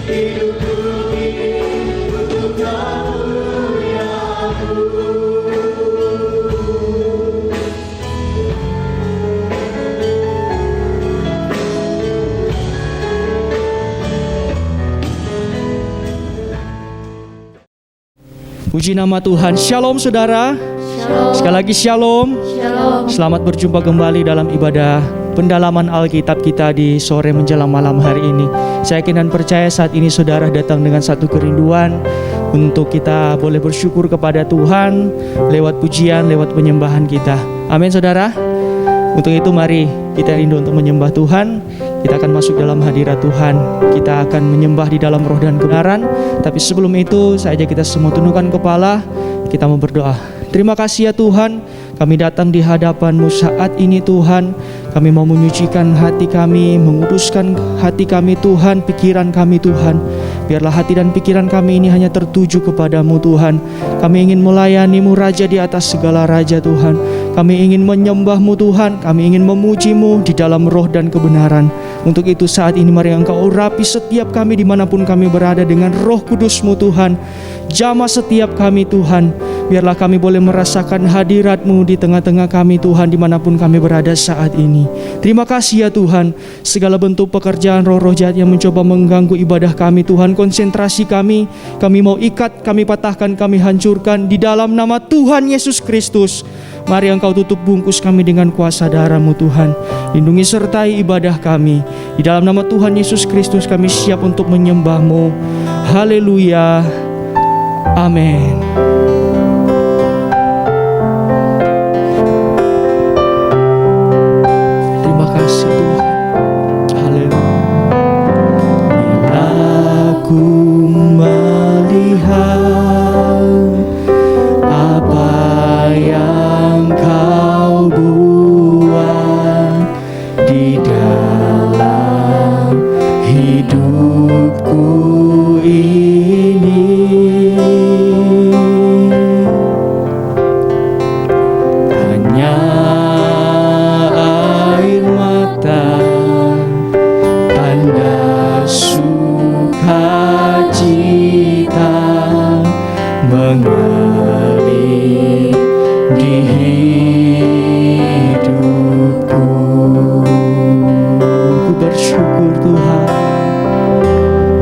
Puji nama Tuhan. Shalom saudara. Shalom. Sekali lagi shalom. Shalom. Selamat berjumpa kembali dalam ibadah pendalaman Alkitab kita di sore menjelang malam hari ini. Saya yakin dan percaya saat ini saudara datang dengan satu kerinduan untuk kita boleh bersyukur kepada Tuhan lewat pujian, lewat penyembahan kita. Amin saudara. Untuk itu mari kita rindu untuk menyembah Tuhan. Kita akan masuk dalam hadirat Tuhan. Kita akan menyembah di dalam roh dan kebenaran. Tapi sebelum itu saya ajak kita semua tundukkan kepala. Kita mau berdoa. Terima kasih ya Tuhan, kami datang di hadapan-Mu saat ini Tuhan. Kami mau menyucikan hati kami, menguduskan hati kami Tuhan, pikiran kami Tuhan. Biarlah hati dan pikiran kami ini hanya tertuju kepadamu Tuhan. Kami ingin melayani-Mu Raja di atas segala Raja Tuhan. Kami ingin menyembah-Mu Tuhan, kami ingin memuji-Mu di dalam roh dan kebenaran. Untuk itu saat ini mari Engkau urapi setiap kami dimanapun kami berada dengan roh kudus-Mu Tuhan. Jamah setiap kami Tuhan. Biarlah kami boleh merasakan hadirat-Mu di tengah-tengah kami Tuhan dimanapun kami berada saat ini. Terima kasih ya Tuhan. Segala bentuk pekerjaan roh-roh jahat yang mencoba mengganggu ibadah kami Tuhan, konsentrasi kami mau ikat, kami patahkan, kami hancurkan di dalam nama Tuhan Yesus Kristus. Mari Engkau tutup bungkus kami dengan kuasa darah-Mu Tuhan. Lindungi sertai ibadah kami. Di dalam nama Tuhan Yesus Kristus kami siap untuk menyembah-Mu. Haleluya. Amin. Terima kasih Tuhan. Haleluya. Bila aku melihat apa yang Kau buat di dalam hidupku ini, hanya air mata, tanda sukacita mengalir di hidupku. Ku bersyukur Tuhan,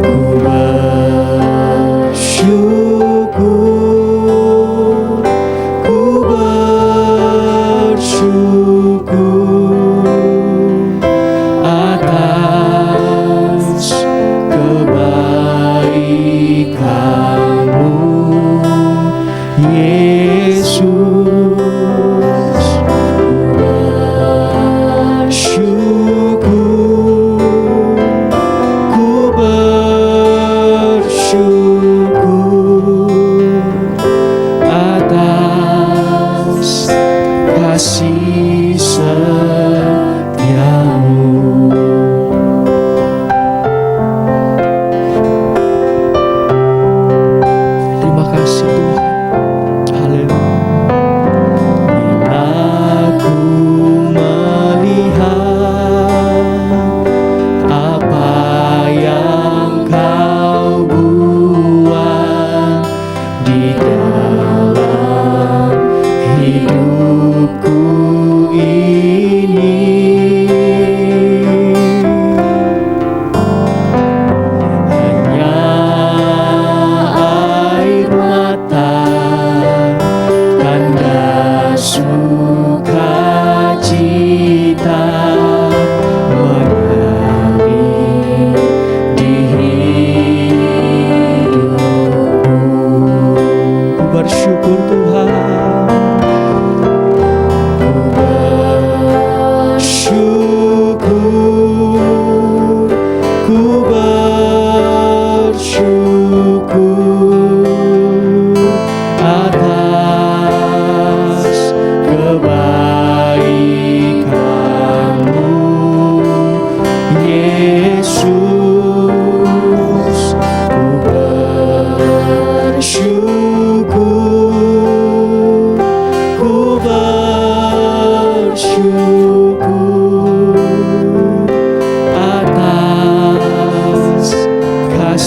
ku bersyukur, ku bersyukur atas kebaikan-Mu Yesus. Kasih setiamu. Terima kasih Tuhan. Haleluya. Bila aku melihat apa yang Kau buat di dalam hidupku ini, hanya air mata, tanda sukacita mengalir di hidupku. Ku bersyukur Tuhan.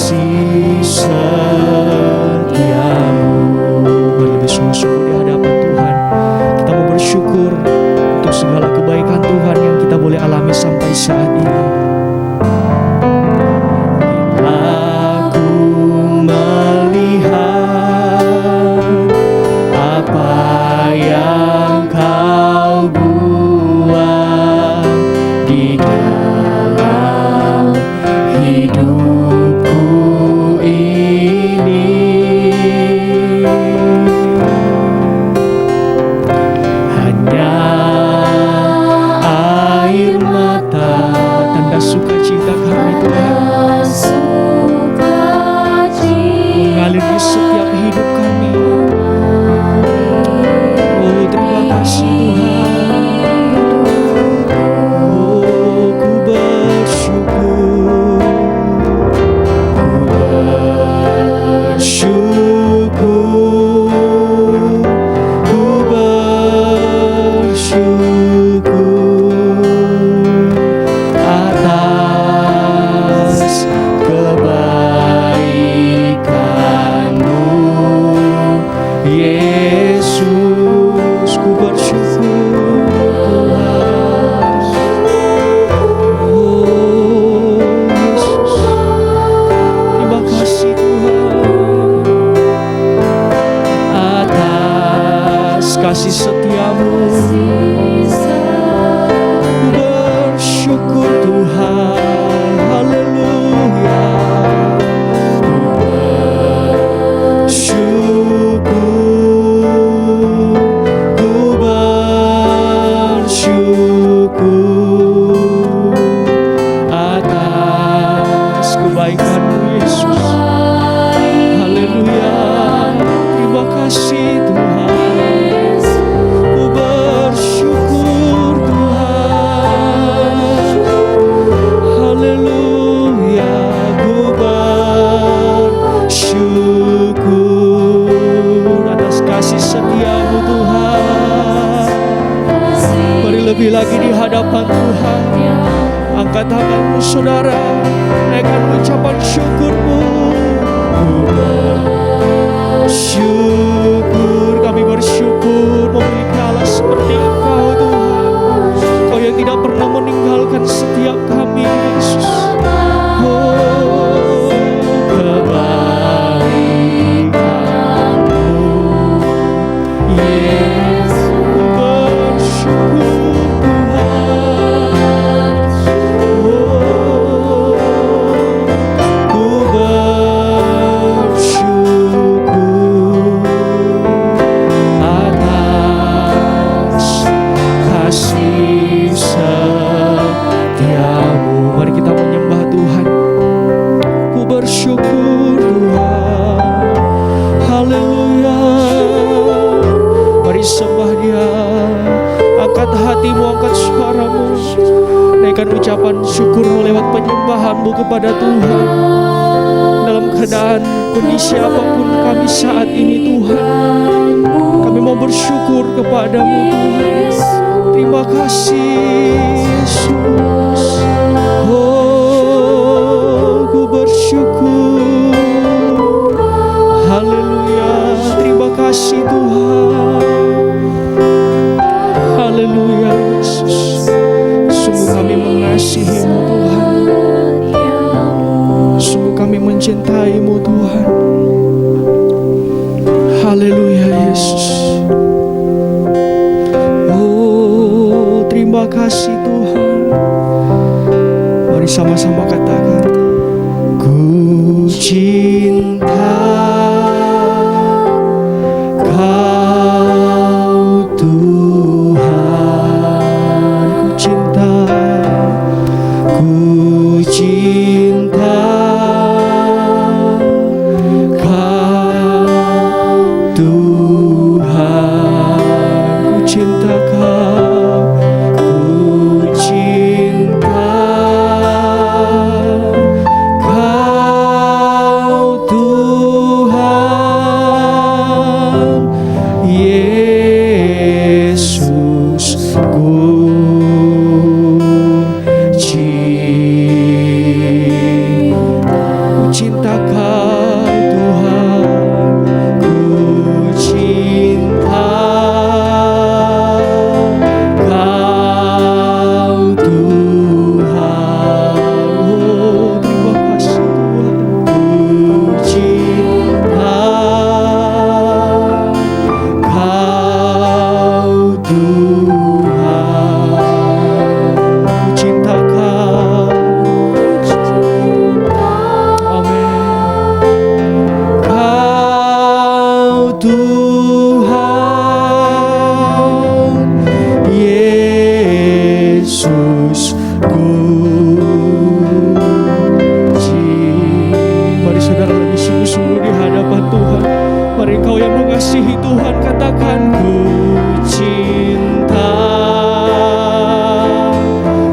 kasih setiamu. Mari lebih sungguh-sungguh di hadapan Tuhan. Kita mau bersyukur untuk segala kebaikan Tuhan yang kita boleh alami sampai saat ini. Bila ku melihat apa yang Kau buat di dalam hidupku ini, hanya air mata, tanda sukacita kami Tuhan, mengalir di setiap hidup kami. Oh, terima kasih Tuhan. Oh, ku bersyukur, ku bersyukur atas kebaikan-Mu, Yesus. Ku bersyukur Tuhan. Oh Yesus, terima kasih Tuhan atas kasih setiamu. Bersyukur Tuhan, haleluya. Ku bersyukur atas kebaikan-Mu Yesus. Haleluya. Terima kasih Tuhan. Ku bersyukur Tuhan. Haleluya. Ku bersyukur atas kasih setiamu Tuhan. Mari lebih lagi di hadapan Tuhan. Angkat tanganmu saudara, naikkan ucapan syukurmu. Ku bersyukur, kami bersyukur memiliki Allah seperti Engkau Tuhan. Kau yang tidak pernah meninggalkan setiap kami Yesus. Oh, kebaikan-Mu Yesus. Ku bersyukur Tuhan. Oh, ku bersyukur atas kasih setiamu. Mari kita menyembah Tuhan. Ku bersyukur Tuhan. Haleluya. Mari sembah Dia. Angkat hatimu, angkat suaramu, naikkan ucapan syukurmu lewat penyembahanmu kepada Tuhan. Dalam keadaan kondisi apapun kami saat ini Tuhan, kami mau bersyukur kepadamu Tuhan. Terima kasih Yesus. Oh, ku bersyukur. Haleluya. Terima kasih Tuhan. Haleluya Yesus. Sungguh kami mengasihi-Mu Tuhan. Sungguh kami mencintai-Mu Tuhan. Haleluya Yesus. Oh, terima kasih Tuhan. Mari sama-sama katakan, ku cinta Kau Tuhan. Ku cinta, ku cinta Kau Tuhan. Ku cinta Kau, ku cinta Kau Tuhan. Kau Tuhan, ku cinta Kau Tuhan. Oh, terima kasih Tuhan. Ku cinta Kau Tuhan. Ku cinta Kau. Amin. Kau Tuhan Yesusku. Mari saudara lebih sungguh-sungguh di hadapan Tuhan. Mari engkau yang mengasihi Tuhan katakan, ku cinta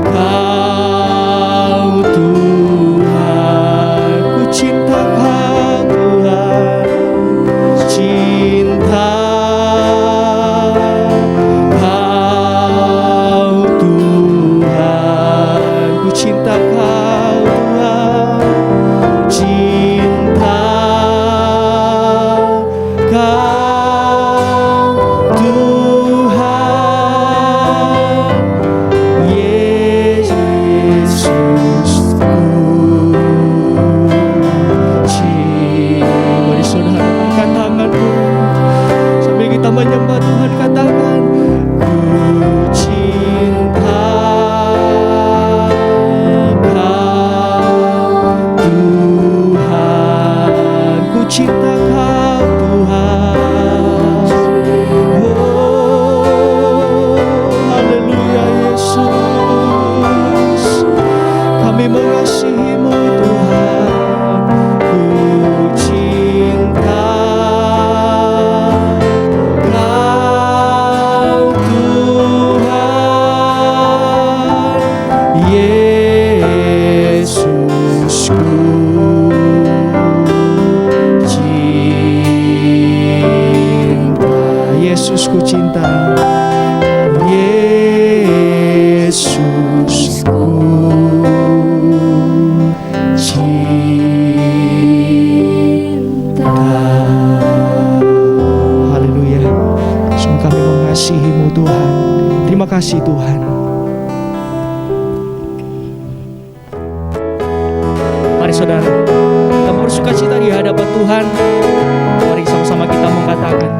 Kau Tuhan. Ku cinta Kau Tuhan. Cinta Kau Tuhan. Ku cinta Kau Tuhan. Cinta Kau Tuhan Yesusku. Mari saudara angkat tanganmu sambil kita menyembah Tuhan, katakan, ku cinta Kau Tuhan. Ku cinta Kau Tuhan. Oh, haleluya Yesus. Kami mengasihi-Mu Tuhan. Ku cinta Kau Tuhan Yesusku. Cinta Yesusku, cinta Yesusku. Cinta. Haleluya. Sungguh kami mengasihi-Mu Tuhan. Terima kasih Tuhan. Mari saudara, kita bersukacita di hadapan Tuhan. Mari sama-sama kita mengatakan,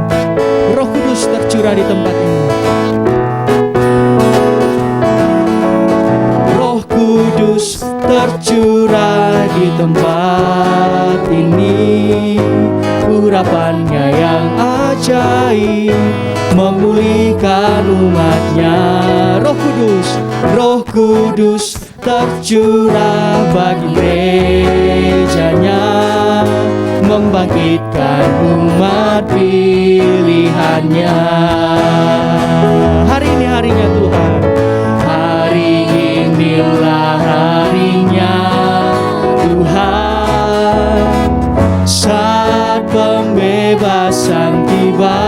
Roh Kudus tercurah di tempat ini. Roh Kudus tercurah di tempat ini. Urapannya yang ajaib memulihkan umatnya. Roh Kudus tercurah bagi gerejanya, membangkitkan umat pilihannya. Hari ini harinya Tuhan. Hari inilah harinya Tuhan, saat pembebasan tiba.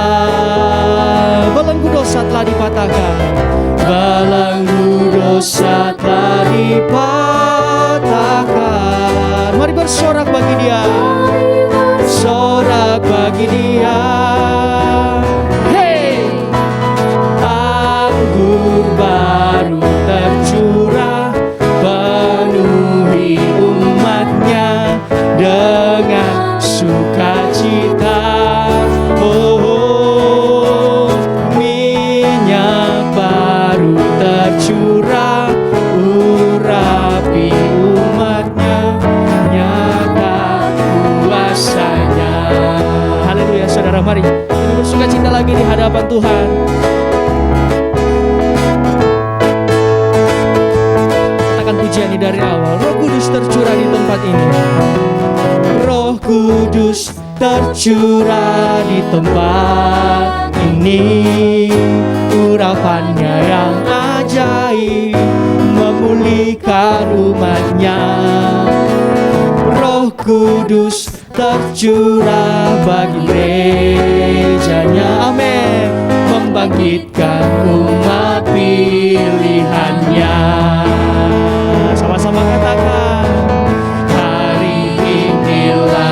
Belenggu dosa telah dipatahkan. Belenggu dosa telah dipatahkan. Mari bersorak bagi Dia. Sorak bagi Dia. Hey, anggur baru tercurah, penuhi umatnya dengan sukacita. Oh, minyak baru tercurah, urapi umatnya, nyata kuasanya. Haleluya saudara, mari kita bersukacita lagi di hadapan Tuhan. Katakan pujian ini dari awal. Roh Kudus tercurah di tempat ini. Roh Kudus tercurah di tempat ini. Urapannya yang ajaib memulihkan umatnya. Roh Kudus tercurah bagi gerejanya. Amin. Membangkitkan umat pilihannya. Sama-sama katakan, hari inilah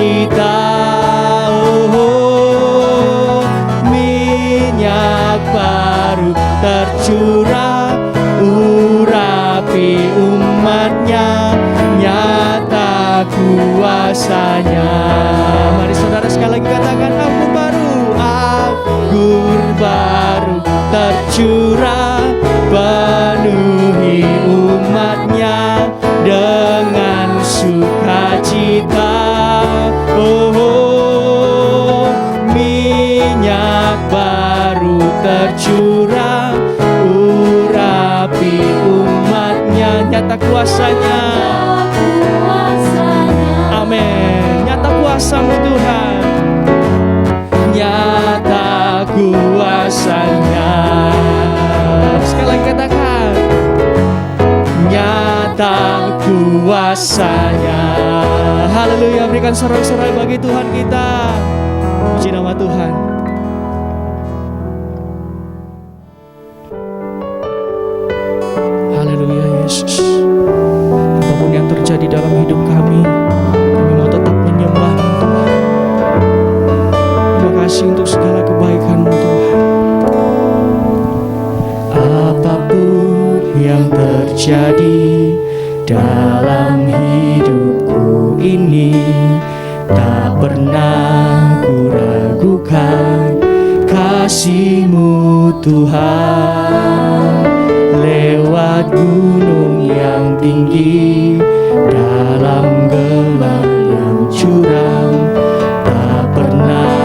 sukacita. Oh, minyak baru tercurah, urapi umatnya, nyata kuasanya. Mari saudara sekali lagi katakan, anggur baru tercurah, penuhi umatnya dengan sukacita. Oh, minyak baru tercurah, urapi umatnya, nyata kuasanya. Amin. Nyata kuasa-Mu Tuhan, nyata kuasanya. Sekali lagi katakan, nyata kuasanya. Haleluya, berikan sorak-sorai bagi Tuhan kita. Puji nama Tuhan. Haleluya Yesus. Apapun yang terjadi dalam hidup kami mau tetap menyembah-Mu Tuhan. Terima kasih untuk segala kebaikan-Mu Tuhan. Apapun yang terjadi dalam hidupku ini, tak pernah kuragukan kasih-Mu Tuhan. Lewat gunung yang tinggi, dalam gelap yang curam, tak pernah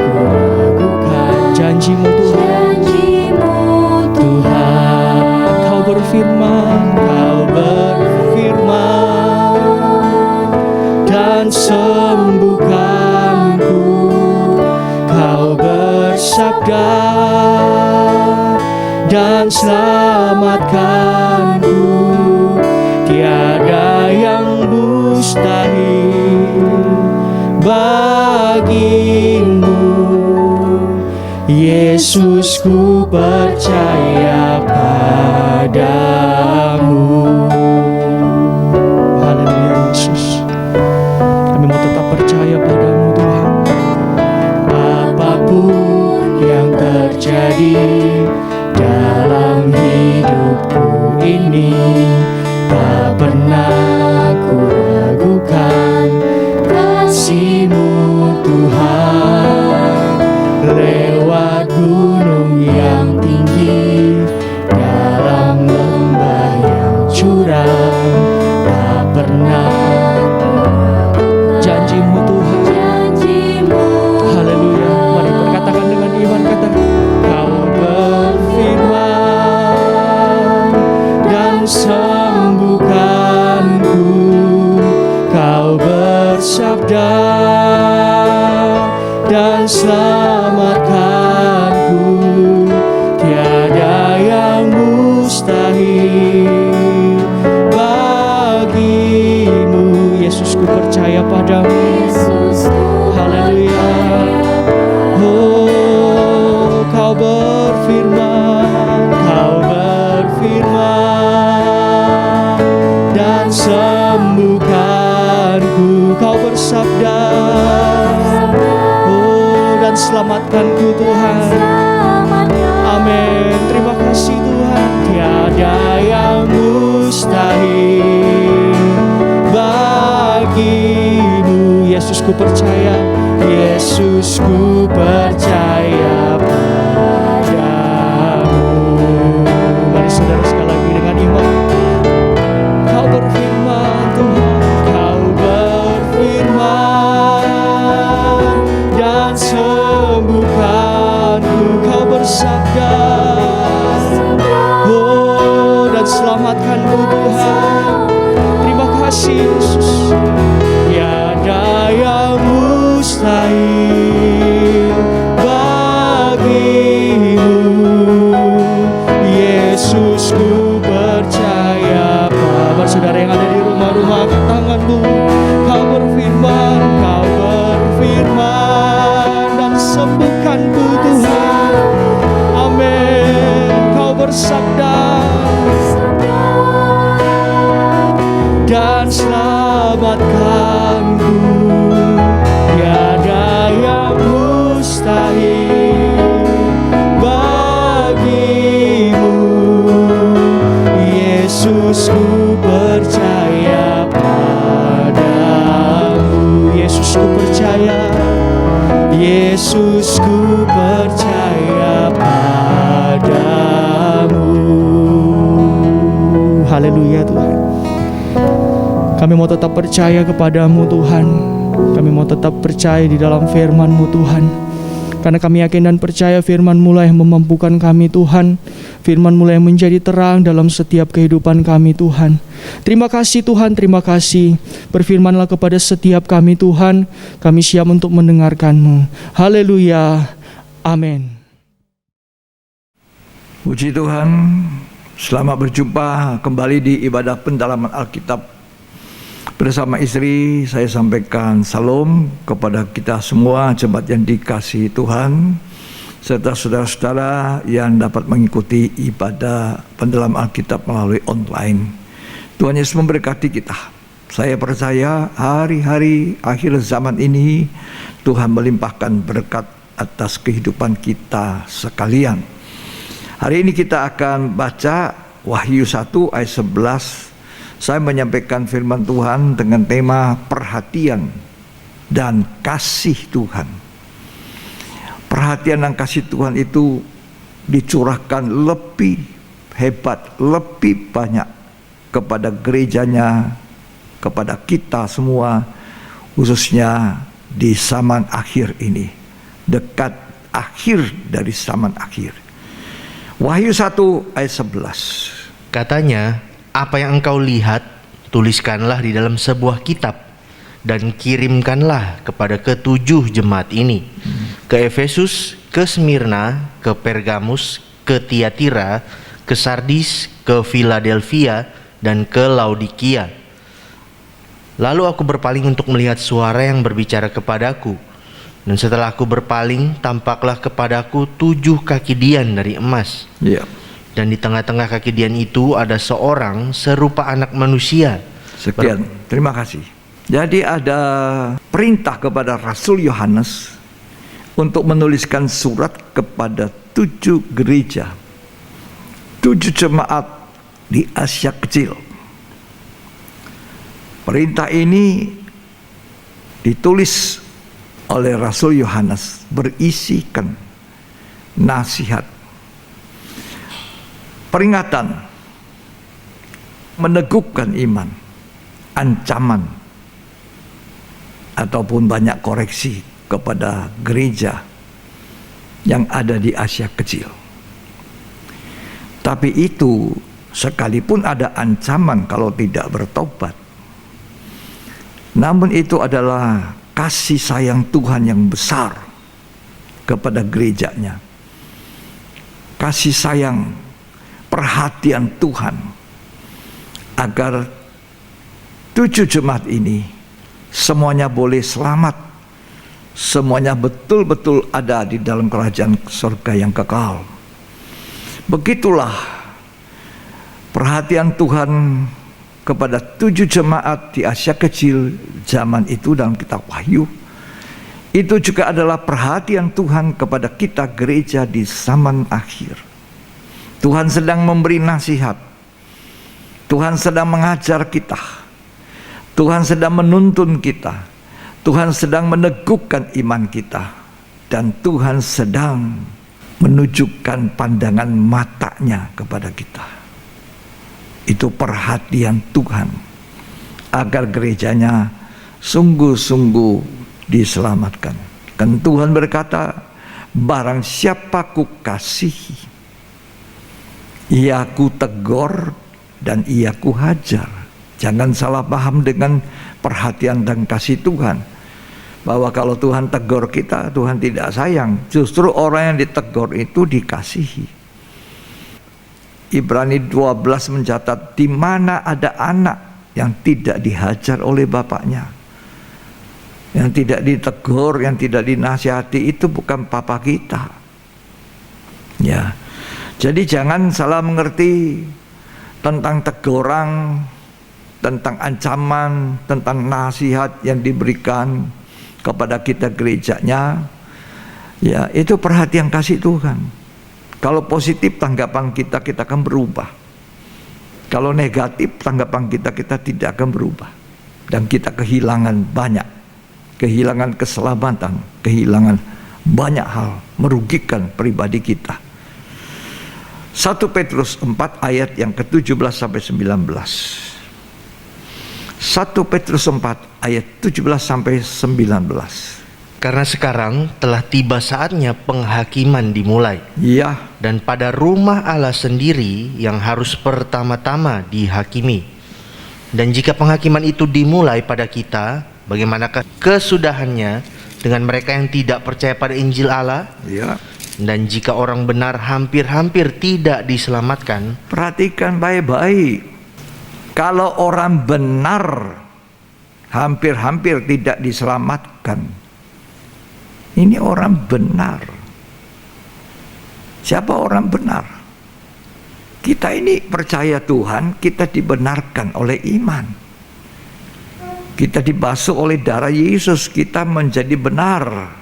kuragukan janji-Mu Tuhan. Tuhan, Kau berfirman dan sembuhkanku. Kau bersabda dan selamatkanku. Tiada yang mustahil bagimu. Yesus, ku percaya padamu. Haleluya Yesus. Kami mau tetap percaya padamu Tuhan. Apapun yang terjadi dalam hidupku ini, tak pernah kuragukan kasih-Mu Tuhan. Lewat gunung yang tinggi, dalam lembah yang curam, tak pernah janji-Mu Tuhan. Haleluya. Mari perkatakan dengan iman, katakan, Kau berfirman dan sembuhkanku. Kau bersabda dan selamatkanku. Tiada yang mustahil bagimu. Yesus, ku percaya padamu. Haleluya. Oh, Kau berfirman dan sembuhkanku. Kau bersabda, dan selamatkanku Tuhan. Amin. Terima kasih Tuhan. Tiada yang mustahil bagimu. Yesus, ku percaya. Yesus, ku percaya padamu. Mari saudara sekali lagi dengan iman. Kau berfirman Tuhan, Kau berfirman dan sembuhkanku. Kau bersabda, oh, dan selamatkanku Tuhan. Terima kasih Yesus. Tiada yang mustahil bagimu. Yesus, ku percaya. Bapak saudara yang ada di rumah-rumah, angkat tanganmu. Kau berfirman dan sembuhkanku Tuhan. Amin. Kau bersabda dan selamatkanku. Yesus ku percaya padamu. Yesus ku percaya, Yesus ku percaya padamu. Haleluya Tuhan. Kami mau tetap percaya kepadamu Tuhan. Kami mau tetap percaya di dalam firman-Mu Tuhan. Karena kami yakin dan percaya firman-Mu lah yang memampukan kami Tuhan. Firman-Mu lah yang menjadi terang dalam setiap kehidupan kami Tuhan. Terima kasih Tuhan, terima kasih. Berfirmanlah kepada setiap kami Tuhan. Kami siap untuk mendengarkan-Mu. Haleluya. Amin. Puji Tuhan, selamat berjumpa kembali di ibadah pendalaman Alkitab. Bersama istri saya sampaikan salam kepada kita semua jemaat yang dikasihi Tuhan, serta saudara-saudara yang dapat mengikuti ibadah pendalaman Alkitab melalui online. Tuhan Yesus memberkati kita. Saya percaya hari-hari akhir zaman ini Tuhan melimpahkan berkat atas kehidupan kita sekalian. Hari ini kita akan baca Wahyu 1 ayat 11. Saya menyampaikan firman Tuhan dengan tema perhatian dan kasih Tuhan. Perhatian dan kasih Tuhan itu dicurahkan lebih hebat, lebih banyak kepada gerejanya, kepada kita semua, khususnya di zaman akhir ini, dekat akhir dari zaman akhir. Wahyu 1 ayat 11. Katanya, apa yang engkau lihat, tuliskanlah di dalam sebuah kitab dan kirimkanlah kepada ketujuh jemaat ini. Ke Efesus, ke Smyrna, ke Pergamus, ke Tiatira, ke Sardis, ke Philadelphia, dan ke Laodikia. Lalu aku berpaling untuk melihat suara yang berbicara kepadaku. Dan setelah aku berpaling, tampaklah kepadaku 7 kaki dian dari emas. Dan di tengah-tengah kaki dian itu ada seorang serupa anak manusia. Sekian, terima kasih. Jadi ada perintah kepada Rasul Yohanes untuk menuliskan surat kepada 7 gereja, 7 jemaat di Asia Kecil. Perintah ini ditulis oleh Rasul Yohanes, berisikan nasihat, peringatan, meneguhkan iman, ancaman, ataupun banyak koreksi kepada gereja yang ada di Asia Kecil. Tapi itu sekalipun ada ancaman kalau tidak bertobat, namun itu adalah kasih sayang Tuhan yang besar kepada gerejanya. Kasih sayang, perhatian Tuhan agar 7 jemaat ini semuanya boleh selamat, semuanya betul-betul ada di dalam kerajaan surga yang kekal. Begitulah perhatian Tuhan kepada 7 jemaat di Asia Kecil zaman itu dalam kitab Wahyu. Itu juga adalah perhatian Tuhan kepada kita gereja di zaman akhir. Tuhan sedang memberi nasihat, Tuhan sedang mengajar kita, Tuhan sedang menuntun kita, Tuhan sedang meneguhkan iman kita, dan Tuhan sedang menunjukkan pandangan matanya kepada kita. Itu perhatian Tuhan agar gerejanya sungguh-sungguh diselamatkan. Kan Tuhan berkata, barang siapa ku kasihi, ia ku tegur dan ia ku hajar. Jangan salah paham dengan perhatian dan kasih Tuhan, bahwa kalau Tuhan tegur kita, Tuhan tidak sayang. Justru orang yang ditegur itu dikasihi. Ibrani 12 mencatat, di mana ada anak yang tidak dihajar oleh bapaknya, yang tidak ditegur, yang tidak dinasihati, itu bukan papa kita. Ya, jadi jangan salah mengerti tentang teguran, tentang ancaman, tentang nasihat yang diberikan kepada kita gerejanya. Ya, itu perhatian kasih Tuhan. Kalau positif tanggapan kita akan berubah. Kalau negatif, tanggapan kita tidak akan berubah. Dan kita kehilangan banyak. Kehilangan keselamatan, kehilangan banyak hal, merugikan pribadi kita. 1 Petrus 4 ayat yang ke-17 sampai 19. 1 Petrus 4 ayat 17 sampai 19. Karena sekarang telah tiba saatnya penghakiman dimulai. Ya, Dan pada rumah Allah sendiri yang harus pertama-tama dihakimi. Dan jika penghakiman itu dimulai pada kita, bagaimanakah kesudahannya dengan mereka yang tidak percaya pada Injil Allah? ya. Dan jika orang benar hampir-hampir tidak diselamatkan, Perhatikan baik-baik. Kalau orang benar hampir-hampir tidak diselamatkan. Ini orang benar. Siapa orang benar? Kita ini percaya Tuhan, kita dibenarkan oleh iman. Kita dibasuh oleh darah Yesus, kita menjadi benar.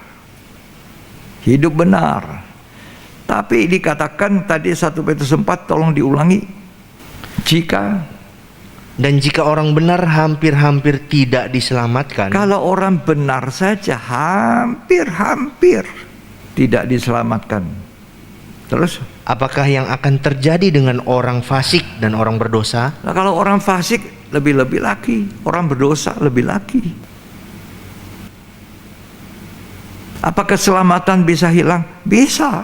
Hidup benar. Tapi dikatakan tadi 1 Petrus 4, tolong diulangi. dan jika orang benar hampir-hampir tidak diselamatkan, Kalau orang benar saja hampir-hampir tidak diselamatkan. Terus, apakah yang akan terjadi dengan orang fasik dan orang berdosa? nah kalau orang fasik lebih-lebih lagi, orang berdosa lebih lagi. Apa keselamatan bisa hilang? Bisa.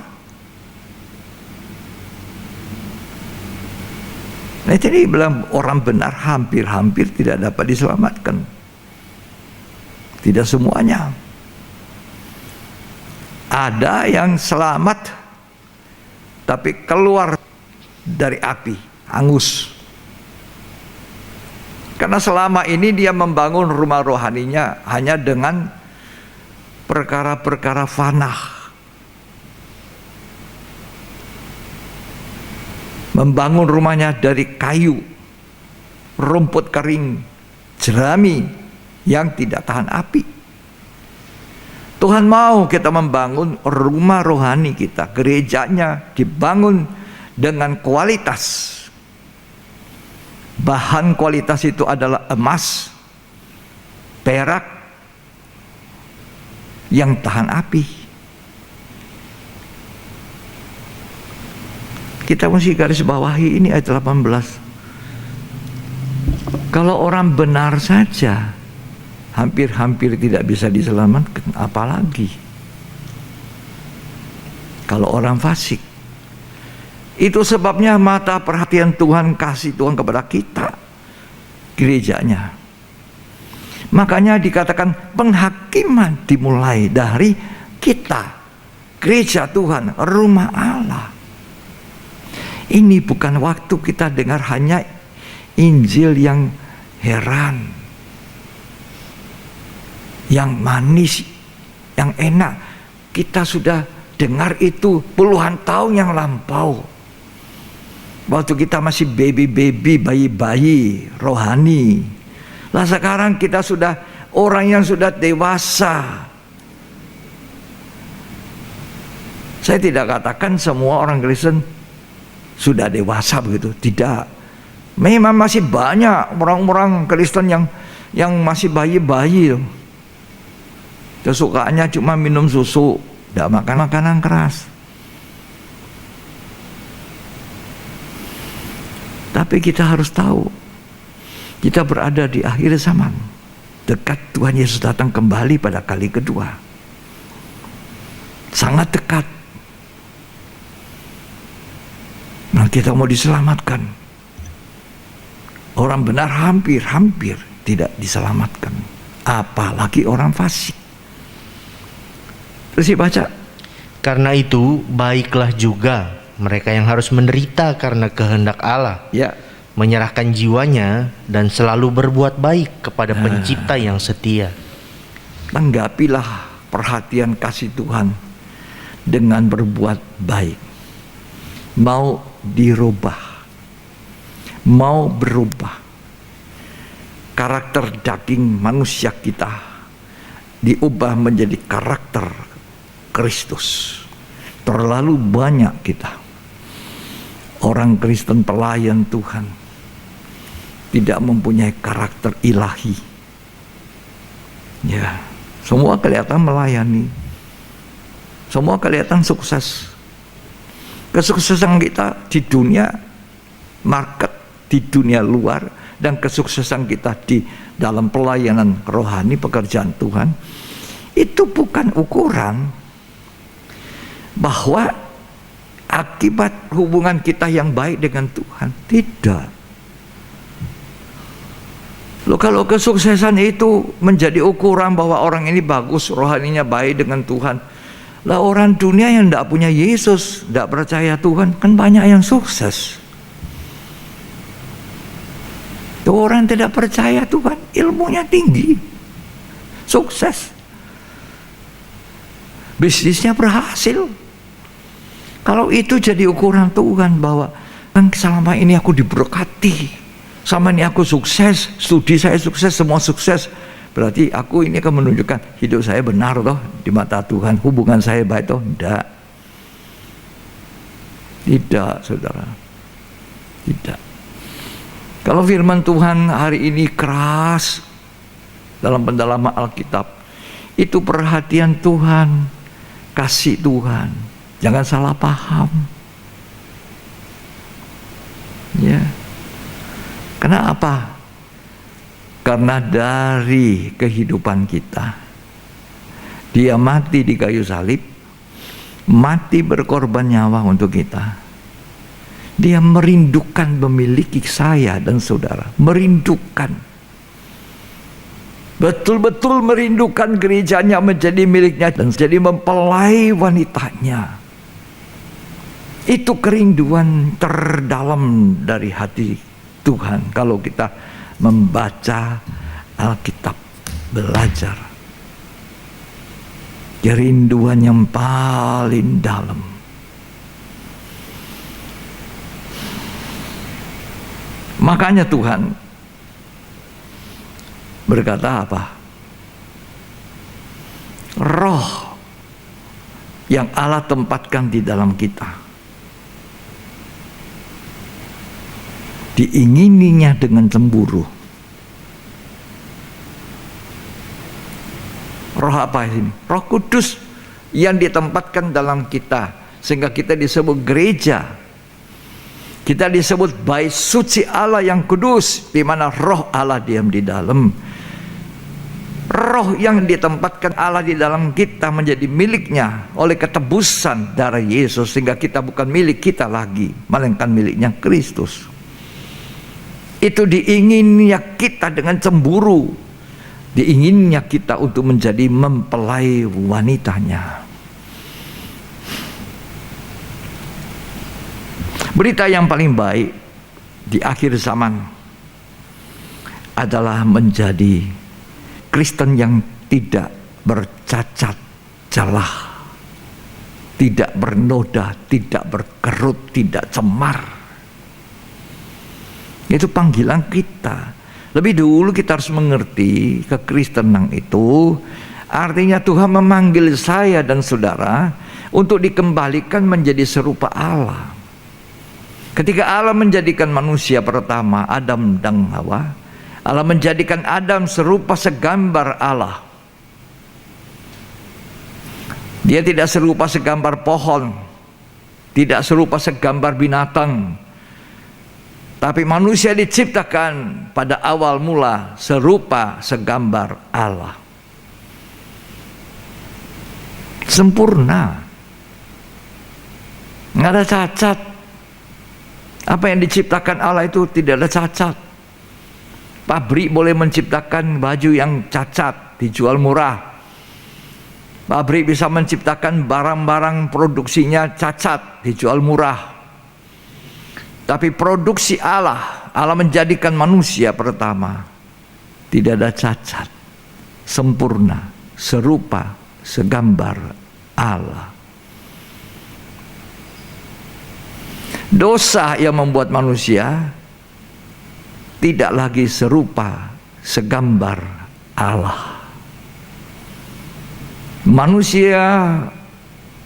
Nah ini bilang orang benar hampir-hampir tidak dapat diselamatkan. Tidak semuanya. Ada yang selamat tapi keluar dari api, hangus. Karena selama ini dia membangun rumah rohaninya hanya dengan perkara-perkara fana. Membangun rumahnya dari kayu, rumput kering, jerami yang tidak tahan api. Tuhan mau kita membangun rumah rohani kita, gerejanya dibangun dengan kualitas. Bahan kualitas itu adalah emas, perak yang tahan api. Kita mesti garis bawahi ini ayat 18. Kalau orang benar saja hampir-hampir tidak bisa diselamatkan, apalagi kalau orang fasik. Itu sebabnya mata perhatian Tuhan, kasih Tuhan kepada kita, gerejanya. Makanya dikatakan penghakiman dimulai dari kita, gereja Tuhan, rumah Allah. Ini bukan waktu kita dengar hanya Injil yang heran, yang manis, yang enak. Kita sudah dengar itu puluhan tahun yang lampau. Waktu kita masih baby-baby, bayi-bayi rohani. Lah sekarang kita sudah orang yang sudah dewasa. Saya tidak katakan semua orang Kristen sudah dewasa begitu, tidak. Memang masih banyak orang-orang Kristen yang masih bayi-bayi. Kesukaannya cuma minum susu, tidak makan makanan keras. Tapi kita harus tahu, kita berada di akhir zaman. Dekat Tuhan Yesus datang kembali pada kali kedua. Sangat dekat. Nah kita mau diselamatkan. Orang benar hampir-hampir tidak diselamatkan. Apalagi orang fasik. Terus dibaca. Karena itu baiklah juga mereka yang harus menderita karena kehendak Allah, Ya. menyerahkan jiwanya dan selalu berbuat baik kepada pencipta yang setia. Tanggapilah perhatian kasih Tuhan dengan berbuat baik. Mau dirubah, mau berubah. Karakter daging manusia kita diubah menjadi karakter Kristus. Terlalu banyak kita orang Kristen pelayan Tuhan tidak mempunyai karakter ilahi. Ya, semua kelihatan melayani, semua kelihatan sukses. Kesuksesan kita di dunia market, di dunia luar, dan kesuksesan kita di dalam pelayanan rohani, pekerjaan Tuhan, itu bukan ukuran bahwa akibat hubungan kita yang baik dengan Tuhan. Tidak. Loh, kalau kesuksesan itu menjadi ukuran bahwa orang ini bagus, rohaninya baik dengan Tuhan, lah orang dunia yang tidak punya Yesus, tidak percaya Tuhan, kan banyak yang sukses. Tuh, orang tidak percaya Tuhan, ilmunya tinggi, sukses, bisnisnya berhasil. Kalau itu jadi ukuran Tuhan bahwa kan selama ini aku diberkati, selama ini aku sukses, studi saya sukses, semua sukses, berarti aku ini akan menunjukkan hidup saya benar toh di mata Tuhan, hubungan saya baik toh? Tidak, saudara, tidak. Kalau firman Tuhan hari ini keras dalam pendalaman Alkitab, itu perhatian Tuhan, kasih Tuhan, jangan salah paham. Ya, karena apa? Karena dari kehidupan kita, dia mati di kayu salib, mati berkorban nyawa untuk kita. Dia merindukan memiliki saya dan saudara, merindukan, betul-betul merindukan gerejanya menjadi miliknya dan jadi mempelai wanitanya. Itu kerinduan terdalam dari hati Tuhan kalau kita membaca Alkitab, belajar. Kerinduan yang paling dalam. Makanya Tuhan berkata apa? Roh yang Allah tempatkan di dalam kita, diingininya dengan cemburu. Roh apa ini? Roh Kudus yang ditempatkan dalam kita, sehingga kita disebut gereja. Kita disebut bait suci Allah yang kudus, di mana roh Allah diam di dalam. Roh yang ditempatkan Allah di dalam kita menjadi miliknya oleh ketebusan darah Yesus, sehingga kita bukan milik kita lagi, melainkan miliknya Kristus. Itu diinginnya kita dengan cemburu, diinginnya kita untuk menjadi mempelai wanitanya. Berita yang paling baik di akhir zaman adalah menjadi Kristen yang tidak bercacat celah, tidak bernoda, tidak berkerut, tidak cemar. Itu panggilan kita. Lebih dulu kita harus mengerti kekristenan itu artinya Tuhan memanggil saya dan saudara untuk dikembalikan menjadi serupa Allah. Ketika Allah menjadikan manusia pertama, Adam dan Hawa, Allah menjadikan Adam serupa segambar Allah. Dia tidak serupa segambar pohon, tidak serupa segambar binatang, tapi manusia diciptakan pada awal mula serupa segambar Allah. Sempurna, nggak ada cacat. Apa yang diciptakan Allah itu tidak ada cacat. Pabrik boleh menciptakan baju yang cacat, dijual murah. Pabrik bisa menciptakan barang-barang produksinya cacat, dijual murah. Tapi produksi Allah, Allah menjadikan manusia pertama, tidak ada cacat, sempurna, serupa, segambar Allah. Dosa yang membuat manusia tidak lagi serupa segambar Allah. Manusia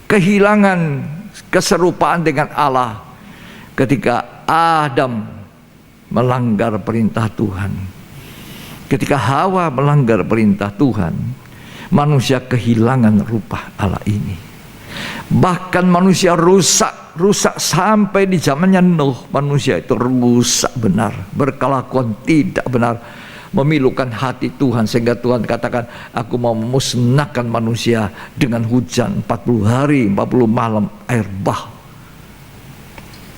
kehilangan keserupaan dengan Allah ketika Adam melanggar perintah Tuhan. Ketika Hawa melanggar perintah Tuhan, manusia kehilangan rupa Allah ini. Bahkan manusia rusak sampai di zamannya Nuh. Manusia itu rusak benar, berkelakuan tidak benar, memilukan hati Tuhan, sehingga Tuhan katakan, aku mau memusnahkan manusia dengan hujan 40 hari 40 malam air bah.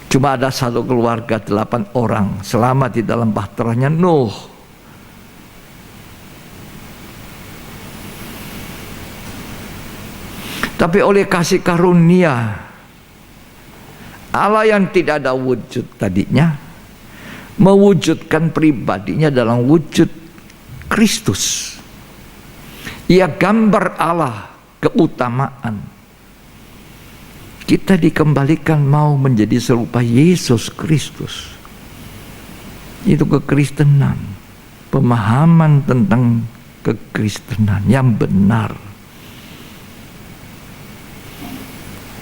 Cuma ada satu keluarga 8 orang selamat di dalam bahteranya Nuh. Tapi oleh kasih karunia Allah yang tidak ada wujud tadinya, mewujudkan pribadinya dalam wujud Kristus. Ia gambar Allah, keutamaan. Kita dikembalikan mau menjadi serupa Yesus Kristus. Itu kekristenan, pemahaman tentang kekristenan yang benar.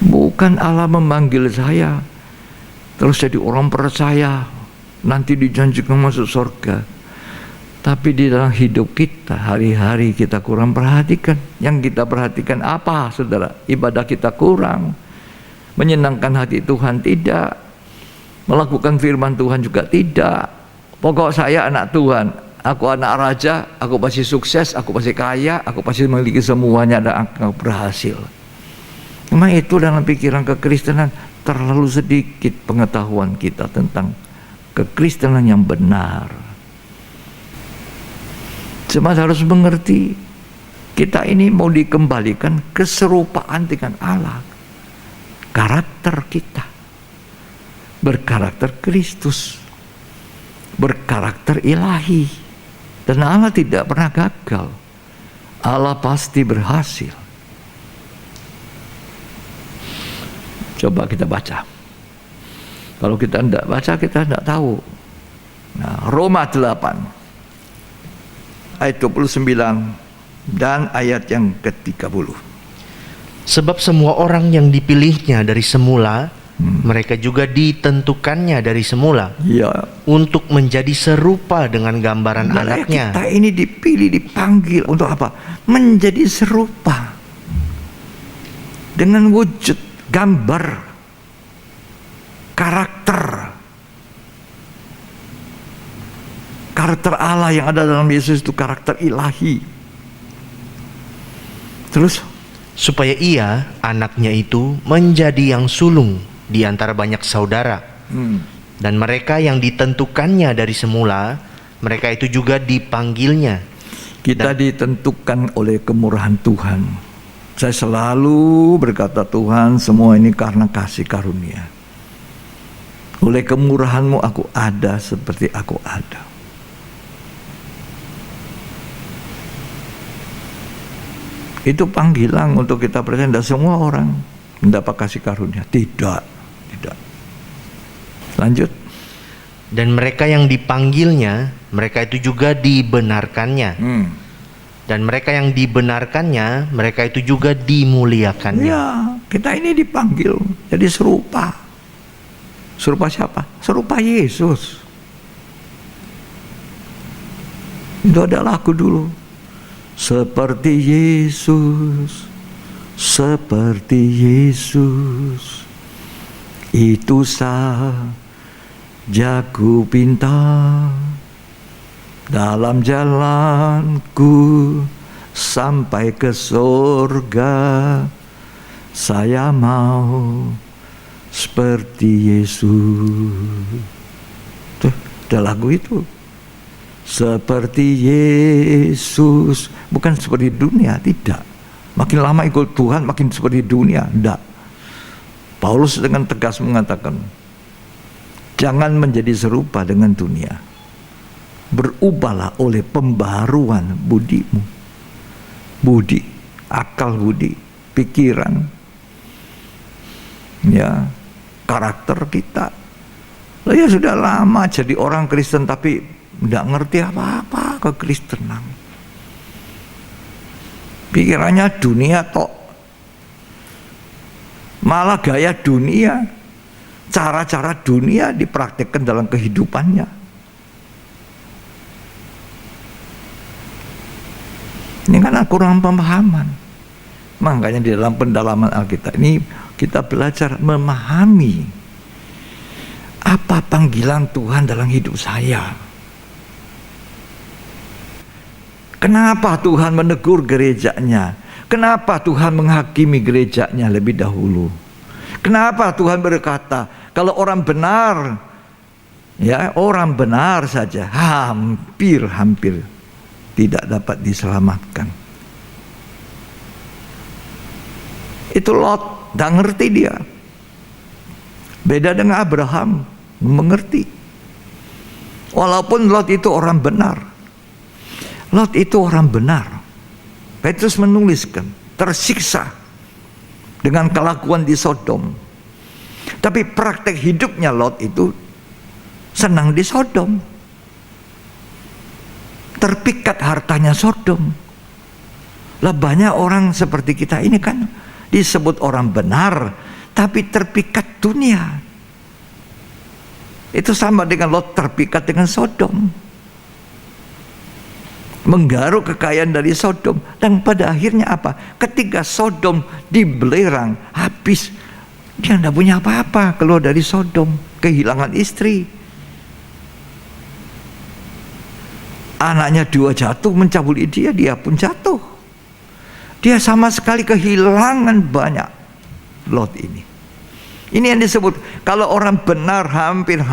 Bukan Allah memanggil saya terus jadi orang percaya, nanti dijanjikan masuk surga. Tapi di dalam hidup kita, hari-hari kita kurang perhatikan. Yang kita perhatikan apa, saudara? Ibadah kita kurang, menyenangkan hati Tuhan tidak, melakukan firman Tuhan juga tidak. Pokok saya anak Tuhan, aku anak raja, aku pasti sukses, aku pasti kaya, aku pasti memiliki semuanya dan aku berhasil. Memang itu dalam pikiran kekristenan terlalu sedikit pengetahuan kita tentang kekristenan yang benar. Cuma harus mengerti, kita ini mau dikembalikan keserupaan dengan Allah. Karakter kita berkarakter Kristus, berkarakter ilahi. Dan Allah tidak pernah gagal. Allah pasti berhasil. Coba kita baca. Kalau kita tidak baca, kita tidak tahu. Nah, Roma 8 ayat 29 dan ayat yang ke-30. Sebab semua orang yang dipilihnya dari semula, mereka juga ditentukannya dari semula, Ya, untuk menjadi serupa dengan gambaran anaknya. kita ini dipilih, dipanggil untuk apa? Menjadi serupa dengan wujud, gambar, karakter Allah yang ada dalam Yesus itu karakter ilahi. Terus Supaya ia, anaknya itu, menjadi yang sulung di antara banyak saudara. Dan mereka yang ditentukannya dari semula, mereka itu juga dipanggilnya. kita ditentukan oleh kemurahan Tuhan. Saya selalu berkata, Tuhan, semua ini karena kasih karunia. Oleh kemurahan-Mu aku ada seperti aku ada. Itu panggilan untuk kita percaya. Tidak semua orang mendapat kasih karunia. Tidak. Lanjut. Dan mereka yang dipanggilnya, mereka itu juga dibenarkannya. Dan mereka yang dibenarkannya, mereka itu juga dimuliakannya. Ya, kita ini dipanggil jadi serupa. Serupa siapa? Serupa Yesus. Itu ada lagu dulu. Seperti Yesus, seperti Yesus, itu saja ku pinta. Dalam jalanku sampai ke surga, saya mau seperti Yesus. Tuh, ada lagu itu. Seperti Yesus, bukan seperti dunia, tidak. Makin lama ikut Tuhan, makin seperti dunia, tidak. Paulus dengan tegas mengatakan, jangan menjadi serupa dengan dunia. Berubahlah oleh pembaharuan budimu. Budi, akal budi, pikiran, ya, karakter kita. Ya sudah lama jadi orang Kristen tapi tidak ngerti apa-apa kekristenan. Pikirannya dunia tok. Malah gaya dunia, cara-cara dunia dipraktikkan dalam kehidupannya. Ini kan kurang pemahaman. Makanya di dalam pendalaman Alkitab ini kita belajar memahami apa panggilan Tuhan dalam hidup saya. Kenapa Tuhan menegur gerejanya? Kenapa Tuhan menghakimi gerejanya lebih dahulu? Kenapa Tuhan berkata, kalau orang benar, ya orang benar saja hampir tidak dapat diselamatkan. Itu Lot, tidak ngerti dia. Beda dengan Abraham, mengerti. Walaupun Lot itu orang benar. Lot itu orang benar. Petrus menuliskan, tersiksa dengan kelakuan di Sodom. Tapi praktek hidupnya Lot itu senang di Sodom. Terpikat hartanya Sodom. Lah banyak orang seperti kita ini kan disebut orang benar, tapi terpikat dunia. Itu sama dengan Lot terpikat dengan Sodom. Menggaruk kekayaan dari Sodom. Dan pada akhirnya apa? Ketika Sodom dibelerang, habis. Dia tidak punya apa-apa keluar dari Sodom. Kehilangan istri. Anaknya 2 jatuh mencabuli dia pun jatuh. Dia sama sekali kehilangan banyak. Lot ini. Ini yang disebut, kalau orang benar hampir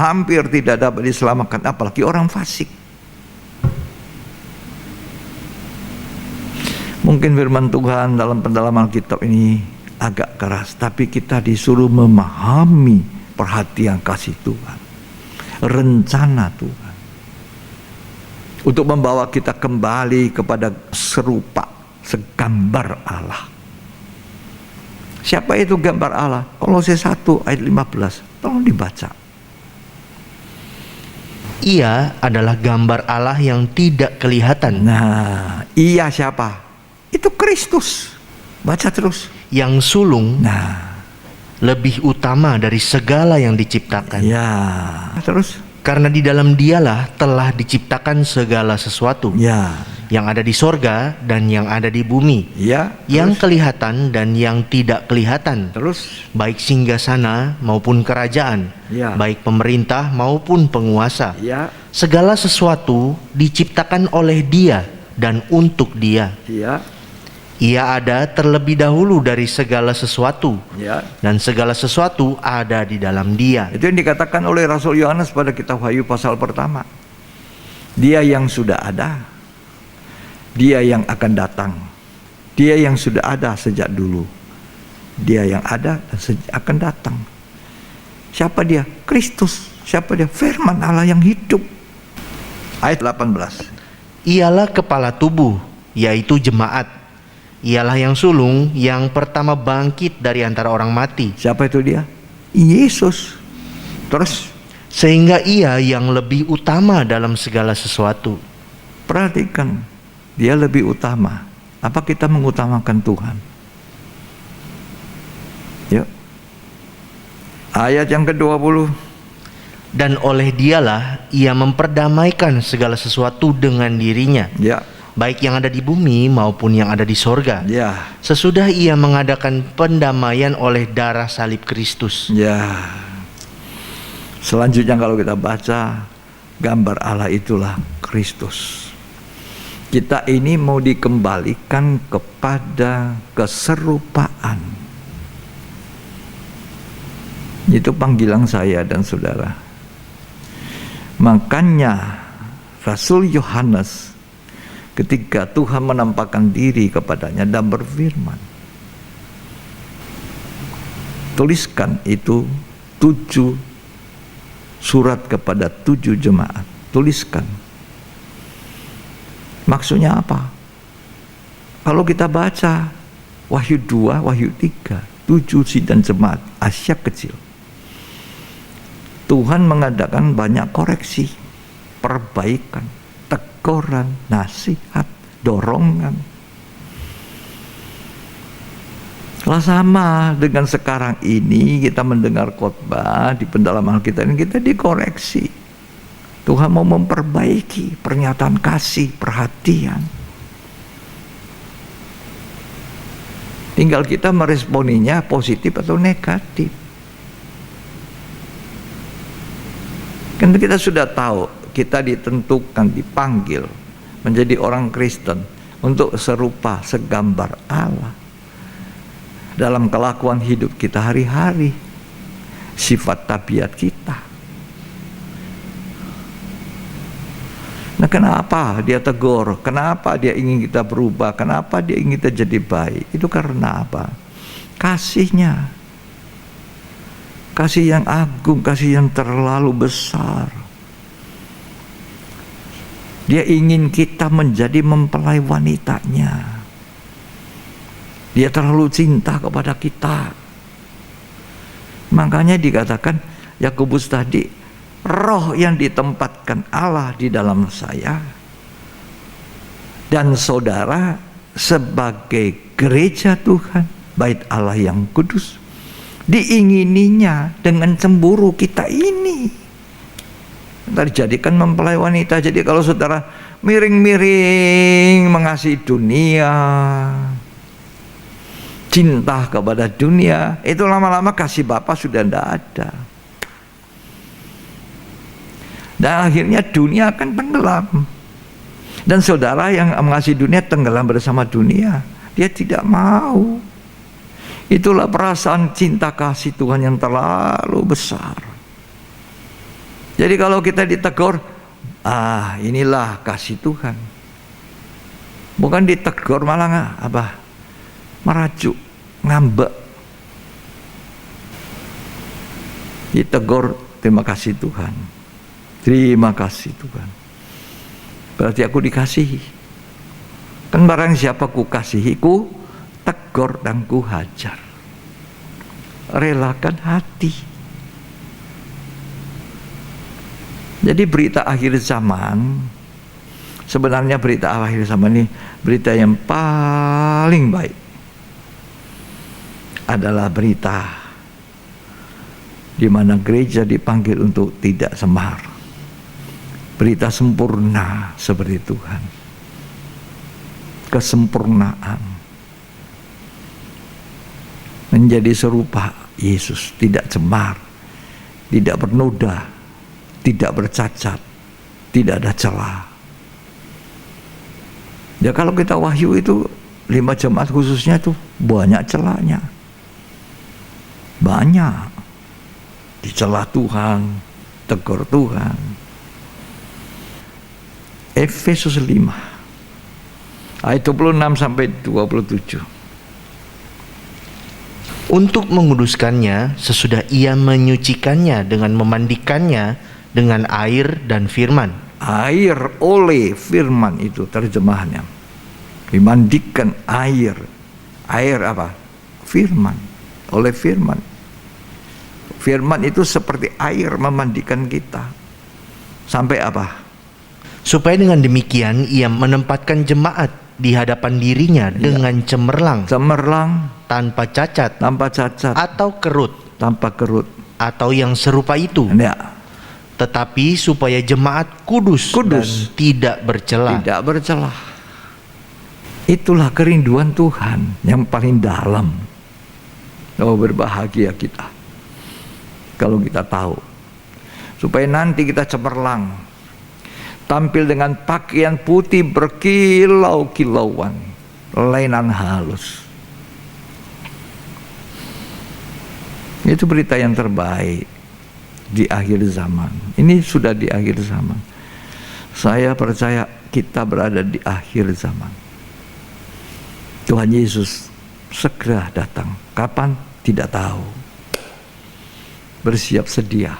tidak dapat diselamatkan, apalagi orang fasik. Mungkin firman Tuhan dalam pendalaman Alkitab ini agak keras, tapi kita disuruh memahami perhatian kasih Tuhan, rencana Tuhan, untuk membawa kita kembali kepada serupa, segambar Allah. Siapa itu gambar Allah? Kolose 1 ayat 15. Tolong dibaca. Ia adalah gambar Allah yang tidak kelihatan. Nah, ia siapa? Itu Kristus. Baca terus. Yang sulung Nah, lebih utama dari segala yang diciptakan. ya. Terus? Karena di dalam dialah telah diciptakan segala sesuatu. Ya. Yang ada di sorga dan yang ada di bumi. Ya. Yang Terus? kelihatan dan yang tidak kelihatan. Terus? Baik singgasana maupun kerajaan. Ya. Baik pemerintah maupun penguasa. Ya. Segala sesuatu diciptakan oleh Dia dan untuk Dia. Ya. Ia ada terlebih dahulu dari segala sesuatu, Ya. dan segala sesuatu ada di dalam Dia. Itu yang dikatakan oleh Rasul Yohanes pada kitab Wahyu pasal pertama. Dia yang sudah ada, Dia yang akan datang, Dia yang sudah ada sejak dulu, Dia yang ada dan akan datang. Siapa Dia? Kristus. Siapa Dia? Firman Allah yang hidup. Ayat 18. Ialah kepala tubuh, yaitu jemaat. Ialah yang sulung yang pertama bangkit dari antara orang mati. Siapa itu Dia? Yesus. Terus Sehingga Ia yang lebih utama dalam segala sesuatu. perhatikan, Dia lebih utama. Apa kita mengutamakan Tuhan? Yuk. Ayat yang ke-20. Dan oleh Dialah Ia memperdamaikan segala sesuatu dengan dirinya, Ya. baik yang ada di bumi maupun yang ada di sorga. Ya. Sesudah Ia mengadakan pendamaian oleh darah salib Kristus. Ya. Selanjutnya kalau kita baca, gambar Allah itulah Kristus. Kita ini mau dikembalikan kepada keserupaan. Itu panggilan saya dan saudara. Makanya Rasul Yohanes ketika Tuhan menampakkan diri kepadanya dan berfirman, tuliskan itu 7 surat kepada 7 jemaat. Tuliskan. Maksudnya apa? Kalau kita baca Wahyu 2, Wahyu 3, 7 sidang jemaat Asia kecil, Tuhan mengadakan banyak koreksi, perbaikan, teguran, nasihat, dorongan. Lah sama dengan sekarang ini kita mendengar khotbah di pendalaman kita ini, kita dikoreksi. Tuhan mau memperbaiki pernyataan kasih, perhatian. Tinggal kita meresponinya positif atau negatif. Kan kita sudah tahu, kita ditentukan, dipanggil menjadi orang Kristen untuk serupa, segambar Allah dalam kelakuan hidup kita hari-hari, sifat tabiat kita. Nah, kenapa dia tegur? Kenapa dia ingin kita berubah? Kenapa dia ingin kita jadi baik? Itu karena apa? Kasihnya. Kasih yang agung, kasih yang terlalu besar. Dia ingin kita menjadi mempelai wanitanya. Dia terlalu cinta kepada kita. Makanya dikatakan Yakobus tadi, roh yang ditempatkan Allah di dalam saya dan saudara sebagai gereja Tuhan, bait Allah yang kudus, diingininya dengan cemburu kita ini. Terjadikan mempelai wanita. Jadi kalau saudara miring-miring mengasihi dunia, cinta kepada dunia, itu lama-lama kasih Bapa sudah tidak ada. Dan akhirnya dunia akan tenggelam. Dan saudara yang mengasihi dunia tenggelam bersama dunia. Dia tidak mau. Itulah perasaan cinta kasih Tuhan yang terlalu besar. Jadi kalau kita ditegur, inilah kasih Tuhan. Bukan ditegur malah merajuk, ngambek. Ditegur, terima kasih Tuhan. Terima kasih Tuhan. Berarti aku dikasihi. Kan barang siapa ku kasihi, ku tegur dan ku hajar. Relakan hati. Jadi berita akhir zaman, sebenarnya berita akhir zaman ini berita yang paling baik adalah berita di mana gereja dipanggil untuk tidak semar. Berita sempurna seperti Tuhan. Kesempurnaan. Menjadi serupa Yesus, tidak cemar, tidak bernoda, tidak bercacat, tidak ada celah. Ya kalau kita wahyu itu 5 jemaat khususnya itu banyak celahnya. Banyak. Dicela Tuhan, tegur Tuhan. Efesus 5 ayat 26 sampai 27. Untuk menguduskannya sesudah ia menyucikannya dengan memandikannya dengan air dan firman. Air oleh firman itu terjemahannya. Dimandikan air. Air apa? Firman. Oleh firman. Firman itu seperti air memandikan kita. Sampai apa? Supaya dengan demikian ia menempatkan jemaat di hadapan dirinya dengan cemerlang, tanpa cacat, atau kerut, atau yang serupa itu. Tetapi supaya jemaat kudus dan tidak bercela. Itulah kerinduan Tuhan yang paling dalam. Oh, berbahagia kita kalau kita tahu, supaya nanti kita cemerlang, tampil dengan pakaian putih berkilau-kilauan, lainan halus. Itu berita yang terbaik di akhir zaman. Ini sudah di akhir zaman. Saya percaya kita berada di akhir zaman. Tuhan Yesus segera datang. Kapan? Tidak tahu. Bersiap sedia.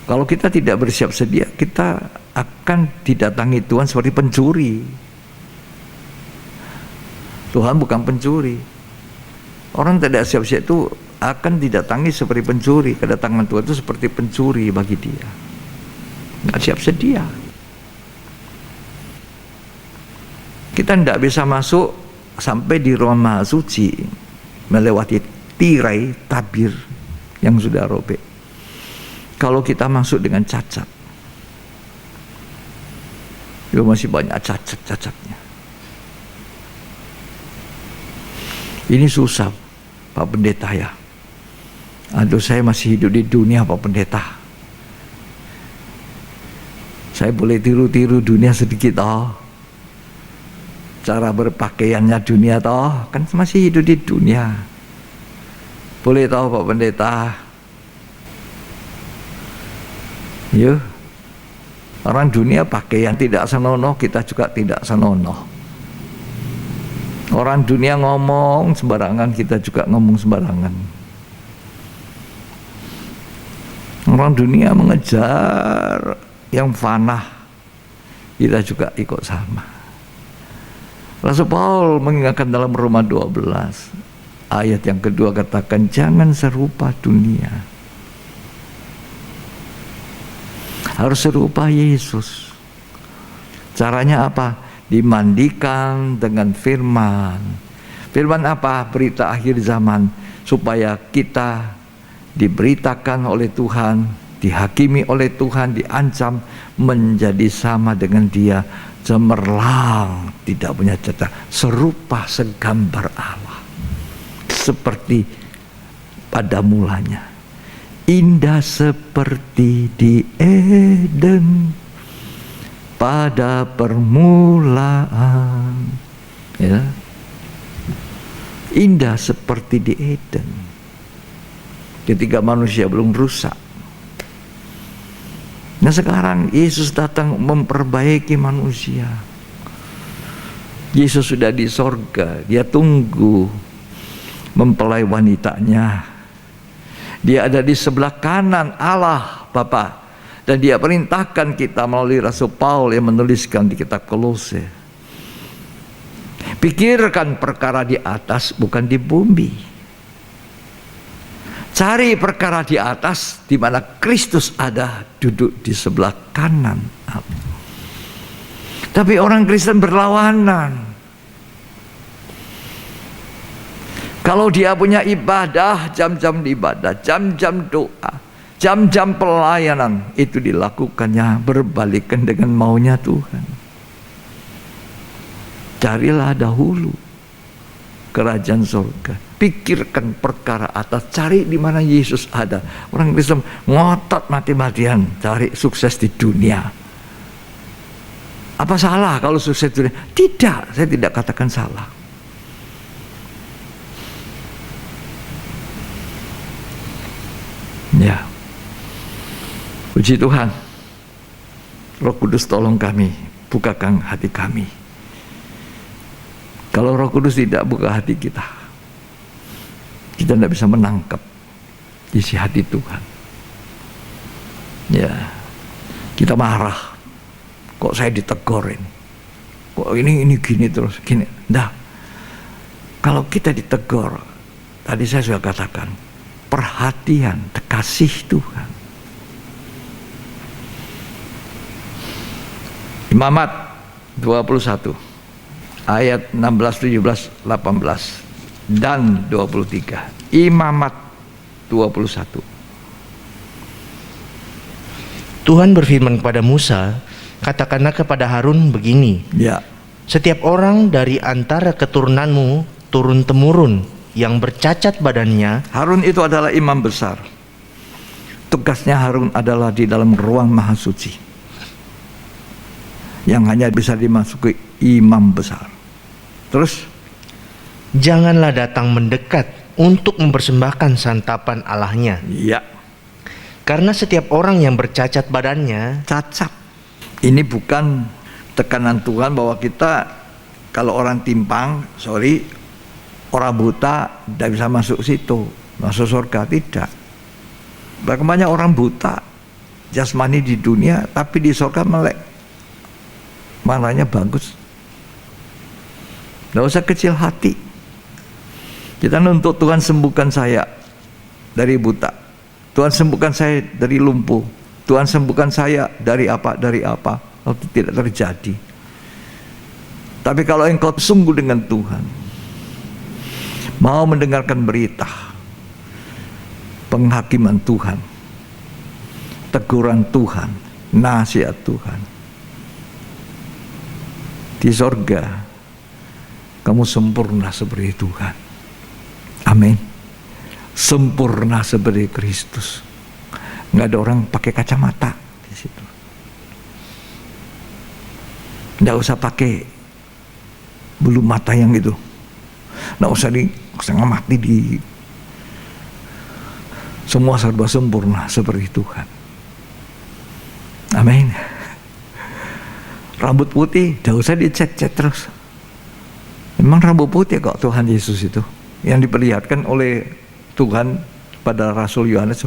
Kalau kita tidak bersiap sedia, kita akan didatangi Tuhan seperti pencuri. Tuhan bukan pencuri. Orang tidak siap-siap itu akan didatangi seperti pencuri. Kedatangan Tuhan itu seperti pencuri bagi dia. Nggak siap sedia. Kita tidak bisa masuk sampai di ruang maha suci melewati tirai tabir yang sudah robek. Kalau kita masuk dengan cacat, itu masih banyak cacat-cacatnya. Ini susah, Pak Pendeta ya. Aduh, saya masih hidup di dunia, Pak Pendeta. Saya boleh tiru-tiru dunia sedikit toh. Cara berpakaiannya dunia toh, kan masih hidup di dunia. Boleh tahu Pak Pendeta? Yuk. Orang dunia pakaian tidak senonoh, kita juga tidak senonoh. Orang dunia ngomong sembarangan, kita juga ngomong sembarangan. Orang dunia mengejar yang fana, kita juga ikut sama. Rasul Paul mengingatkan dalam Roma 12 ayat yang kedua, katakan jangan serupa dunia, harus serupa Yesus. Caranya apa? Dimandikan dengan firman. Firman apa? Berita akhir zaman, supaya kita diberitakan oleh Tuhan, dihakimi oleh Tuhan, diancam menjadi sama dengan Dia, cemerlang, tidak punya cacat, serupa segambar Allah, seperti pada mulanya, indah seperti di Eden pada permulaan, ya. Indah seperti di Eden ketika manusia belum rusak. Nah sekarang Yesus datang memperbaiki manusia. Yesus sudah di sorga, Dia tunggu mempelai wanitanya. Dia ada di sebelah kanan Allah Bapa, dan Dia perintahkan kita melalui Rasul Paul yang menuliskan di kitab Kolose, pikirkan perkara di atas, bukan di bumi. Cari perkara di atas, di mana Kristus ada, duduk di sebelah kanan Allah. Tapi orang Kristen berlawanan. Kalau dia punya ibadah, jam-jam ibadah, jam-jam doa, jam-jam pelayanan, itu dilakukannya berbalikan dengan maunya Tuhan. Carilah dahulu kerajaan surga, pikirkan perkara atas, cari di mana Yesus ada. Orang Kristen ngotot mati-matian cari sukses di dunia. Apa salah kalau sukses di dunia? Tidak, saya tidak katakan salah. Ya, puji Tuhan. Roh Kudus tolong kami, bukakan hati kami. Kalau Roh Kudus tidak buka hati kita, kita tidak bisa menangkap isi hati Tuhan. Ya, kita marah. Kok saya ditegurin? Kok ini gini terus gini? Nah, kalau kita ditegur, tadi saya sudah katakan, perhatian, kasih Tuhan. Imamat 21 ayat 16, 17, 18 dan 23. Imamat 21. Tuhan berfirman kepada Musa, katakanlah kepada Harun begini, Ya, setiap orang dari antara keturunanmu turun-temurun yang bercacat badannya. Harun itu adalah imam besar. Tugasnya Harun adalah di dalam ruang maha suci, yang hanya bisa dimasuki imam besar. Terus, Janganlah datang mendekat untuk mempersembahkan santapan Allahnya. ya, Karena setiap orang yang bercacat badannya, cacat. Ini bukan tekanan Tuhan bahwa kita kalau orang timpang, orang buta tidak bisa masuk situ, masuk surga, tidak. Bagaimana orang buta jasmani di dunia, tapi di surga melek, mananya bagus. Tidak usah kecil hati. Kita nuntut Tuhan sembuhkan saya dari buta, Tuhan sembuhkan saya dari lumpuh, Tuhan sembuhkan saya dari apa. Itu tidak terjadi. Tapi kalau engkau sungguh dengan Tuhan, mau mendengarkan berita penghakiman Tuhan, teguran Tuhan, nasihat Tuhan, di sorga kamu sempurna seperti Tuhan. Amin. Sempurna seperti Kristus. Nggak ada orang pakai kacamata di situ. Nggak usah pakai bulu mata yang itu. Nggak usah setengah mati di. Semua serba sempurna seperti Tuhan. Amin. Rambut putih, nggak usah dicet-cet terus. Memang rambut putih kok Tuhan Yesus itu. Yang diperlihatkan oleh Tuhan pada Rasul Yohanes,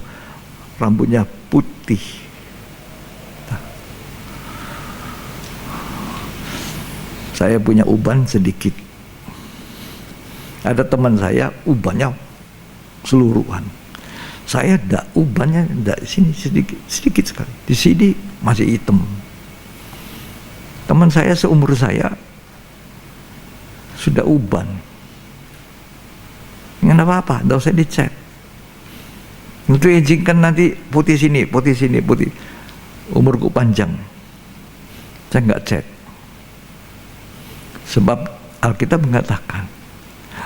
rambutnya putih. Saya punya uban sedikit. Ada teman saya ubannya seluruhan. Saya ubannya di sini sedikit sekali. Di sini masih hitam. Teman saya seumur saya sudah uban. Nggak apa-apa, nggak usah dicat. Itu izinkan nanti putih sini, putih. Umurku panjang. Saya nggak cat. Sebab Alkitab mengatakan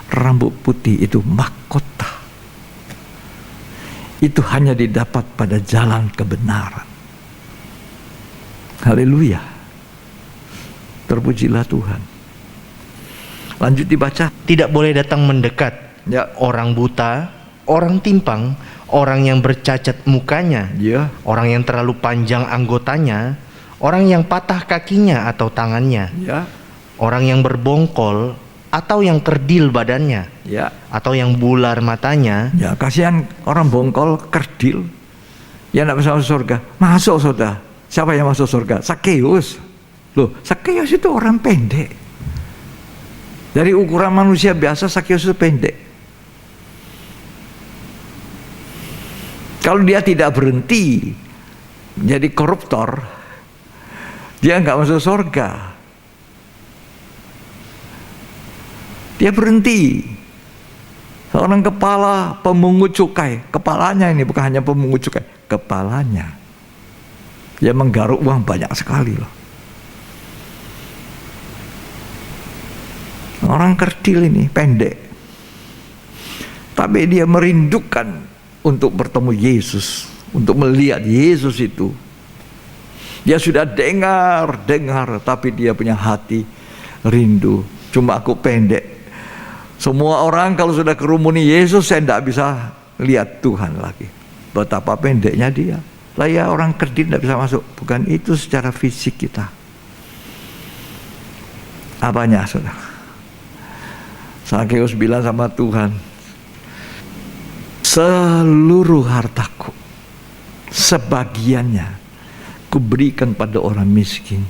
rambut putih itu mahkota. Itu hanya didapat pada jalan kebenaran. Haleluya. Terpujilah Tuhan. Lanjut dibaca. Tidak boleh datang mendekat. Ya. Orang buta, orang timpang, orang yang bercacat mukanya, Ya. orang yang terlalu panjang anggotanya, orang yang patah kakinya atau tangannya, Ya. orang yang berbongkol atau yang kerdil badannya, Ya. atau yang bular matanya. Ya, kasihan orang bongkol, kerdil. Ya enggak bisa masuk surga. Masuk saudara. Siapa yang masuk surga? Sakeus. Loh, Sakeus itu orang pendek. Dari ukuran manusia biasa, Sakeus itu pendek. Kalau dia tidak berhenti jadi koruptor, dia nggak masuk surga. Dia berhenti. Seorang kepala pemungut cukai, kepalanya ini bukan hanya pemungut cukai, kepalanya. Dia menggaruk uang banyak sekali loh. Orang kerdil ini pendek, tapi dia merindukan untuk bertemu Yesus, untuk melihat Yesus itu. Dia sudah dengar, tapi dia punya hati rindu. Cuma aku pendek. Semua orang kalau sudah kerumuni Yesus, saya tidak bisa lihat Tuhan lagi. Betapa pendeknya dia. Lah ya, orang kerdil tidak bisa masuk. Bukan itu secara fisik kita. Apanya, saudara? Sakeus bilang sama Tuhan, seluruh hartaku, sebagiannya kuberikan pada orang miskin,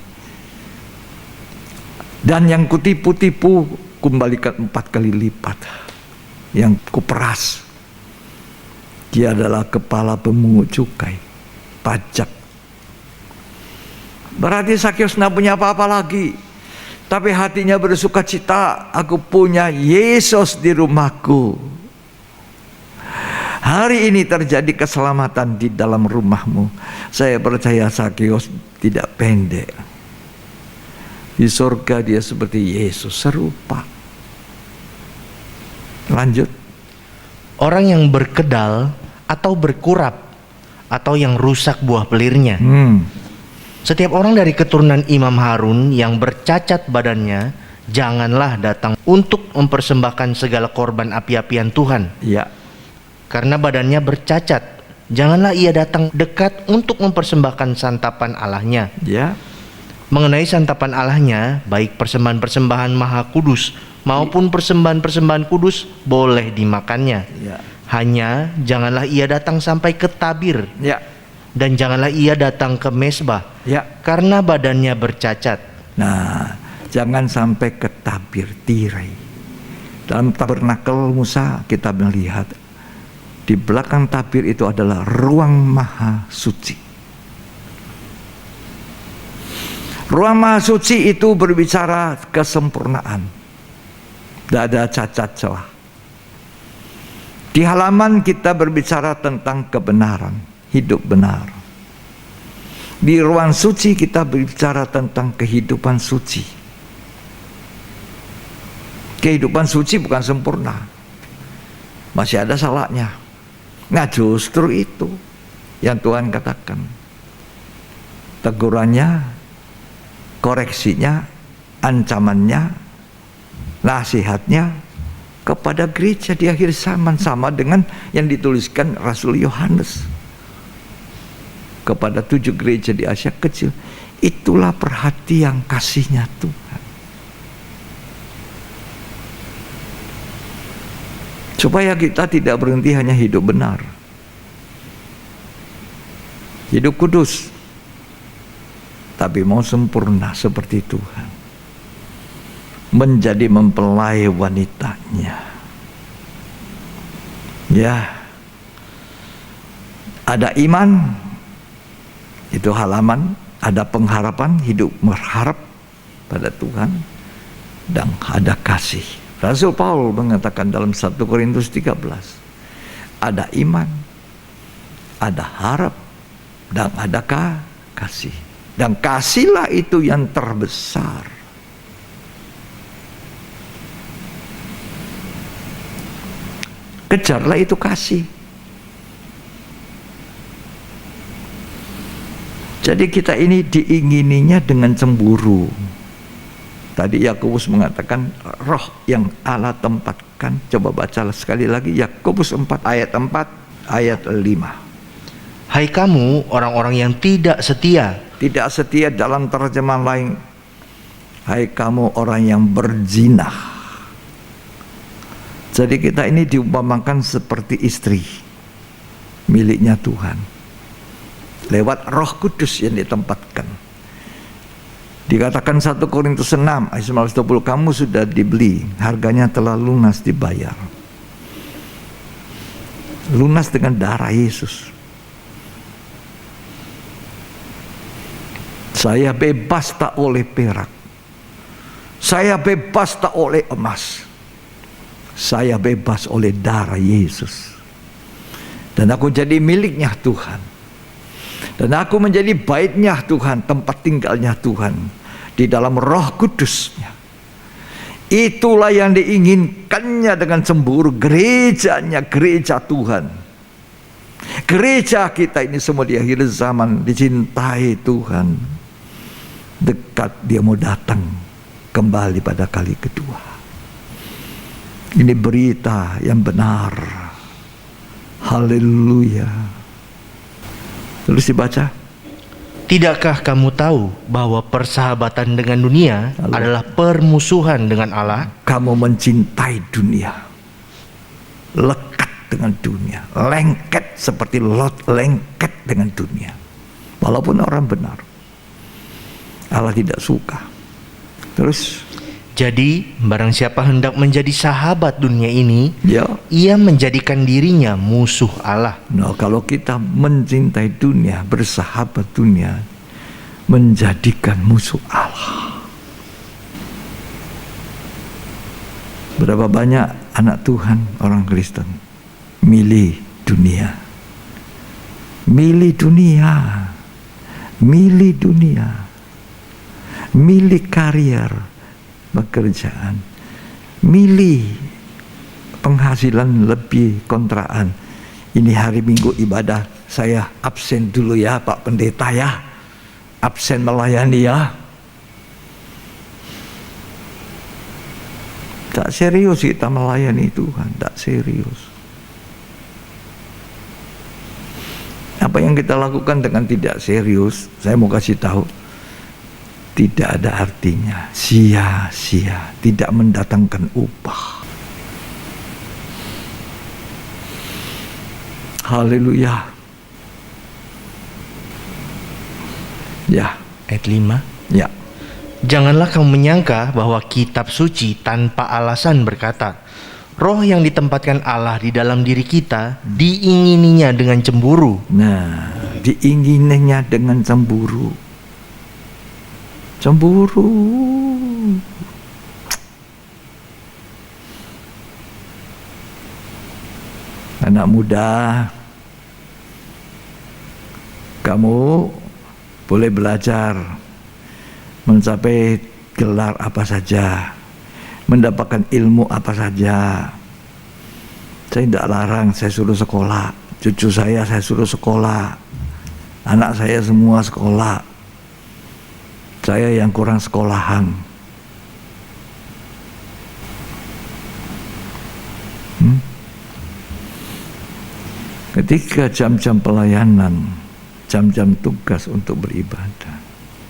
dan yang kutipu-tipu kembalikan 4 kali lipat. Yang kuperas, dia adalah kepala pemungut cukai, pajak. Berarti Sakeus tidak punya apa-apa lagi, tapi hatinya bersuka cita. Aku punya Yesus di rumahku. Hari ini terjadi keselamatan di dalam rumahmu. Saya percaya Sakeus tidak pendek. Di surga dia seperti Yesus, serupa. Lanjut. Orang yang berkedal atau berkurap, atau yang rusak buah pelirnya. Setiap orang dari keturunan Imam Harun yang bercacat badannya, janganlah datang untuk mempersembahkan segala korban api-apian Tuhan. Ya. Karena badannya bercacat, janganlah ia datang dekat untuk mempersembahkan santapan Allahnya. Ya. Mengenai santapan Allahnya, baik persembahan-persembahan maha kudus maupun persembahan-persembahan kudus boleh dimakannya. Ya. Hanya janganlah ia datang sampai ke tabir. Ya. Dan janganlah ia datang ke mesbah, Ya. karena badannya bercacat. Nah, jangan sampai ke tabir, tirai. Dalam tabernakel Musa kita melihat di belakang tabir itu adalah ruang maha suci. Ruang maha suci itu berbicara kesempurnaan. Tidak ada cacat celah. Di halaman kita berbicara tentang kebenaran, hidup benar. Di ruang suci kita berbicara tentang kehidupan suci. Kehidupan suci bukan sempurna. masih ada salahnya. Nah justru itu yang Tuhan katakan. Tegurannya, koreksinya, ancamannya, nasihatnya kepada gereja di akhir zaman sama dengan yang dituliskan Rasul Yohanes kepada 7 gereja di Asia Kecil. Itulah perhatian kasihnya Tuhan, supaya kita tidak berhenti hanya hidup benar, hidup kudus, tapi mau sempurna seperti Tuhan, menjadi mempelai wanitanya. Ya, ada iman, itu halaman, ada pengharapan, hidup berharap pada Tuhan, dan ada kasih. Rasul Paul mengatakan dalam 1 Korintus 13, ada iman, ada harap, dan ada kasih. Dan kasihlah itu yang terbesar. Kejarlah itu kasih. Jadi kita ini diingininya dengan cemburu. Tadi Yakobus mengatakan roh yang Allah tempatkan. Coba bacalah sekali lagi Yakobus 4 ayat 4 ayat 5. Hai kamu orang-orang yang tidak setia. Tidak setia dalam terjemahan lain, hai kamu orang yang berzina. Jadi kita ini diumpamakan seperti istri miliknya Tuhan, lewat Roh Kudus yang ditempatkan. Dikatakan 1 Korintus 6 ayat 19-20, kamu sudah dibeli, harganya telah lunas dibayar. Lunas dengan darah Yesus. Saya bebas tak oleh perak, saya bebas tak oleh emas, saya bebas oleh darah Yesus. Dan aku jadi miliknya Tuhan, dan aku menjadi baitnya Tuhan, tempat tinggalnya Tuhan di dalam Roh Kudusnya. Itulah yang diinginkannya dengan cemburu gerejanya, gereja Tuhan. Gereja kita ini semua di akhir zaman dicintai Tuhan. Dekat dia mau datang kembali pada kali kedua. Ini berita yang benar. Haleluya. Terus dibaca. Tidakkah kamu tahu bahwa persahabatan dengan dunia adalah permusuhan dengan Allah? Kamu mencintai dunia, lekat dengan dunia, lengket seperti Lot lengket dengan dunia. Walaupun orang benar, Allah tidak suka. Terus, jadi barang siapa hendak menjadi sahabat dunia ini, ya, ia menjadikan dirinya musuh Allah. nah kalau kita mencintai dunia, bersahabat dunia, menjadikan musuh Allah. Berapa banyak anak Tuhan, orang Kristen, milih dunia, milih dunia, milih dunia, milih karier, pekerjaan, milih penghasilan lebih kontraan. Ini hari Minggu ibadah, saya absen dulu ya Pak Pendeta ya, absen melayani ya. Tak serius kita melayani Tuhan, tak serius. Apa yang kita lakukan dengan tidak serius, saya mau kasih tahu, tidak ada artinya, sia-sia, tidak mendatangkan upah. Haleluya. Ya, Ayat 5. ya. Janganlah kamu menyangka bahwa kitab suci tanpa alasan berkata, roh yang ditempatkan Allah di dalam diri kita diingininya dengan cemburu. Nah, diingininya dengan cemburu. Cemburu. Anak muda, kamu boleh belajar mencapai gelar apa saja, mendapatkan ilmu apa saja, Saya tidak larang, saya suruh sekolah. Cucu saya suruh sekolah. Anak saya semua sekolah. Saya yang kurang sekolahan. Ketika jam-jam pelayanan, jam-jam tugas untuk beribadah,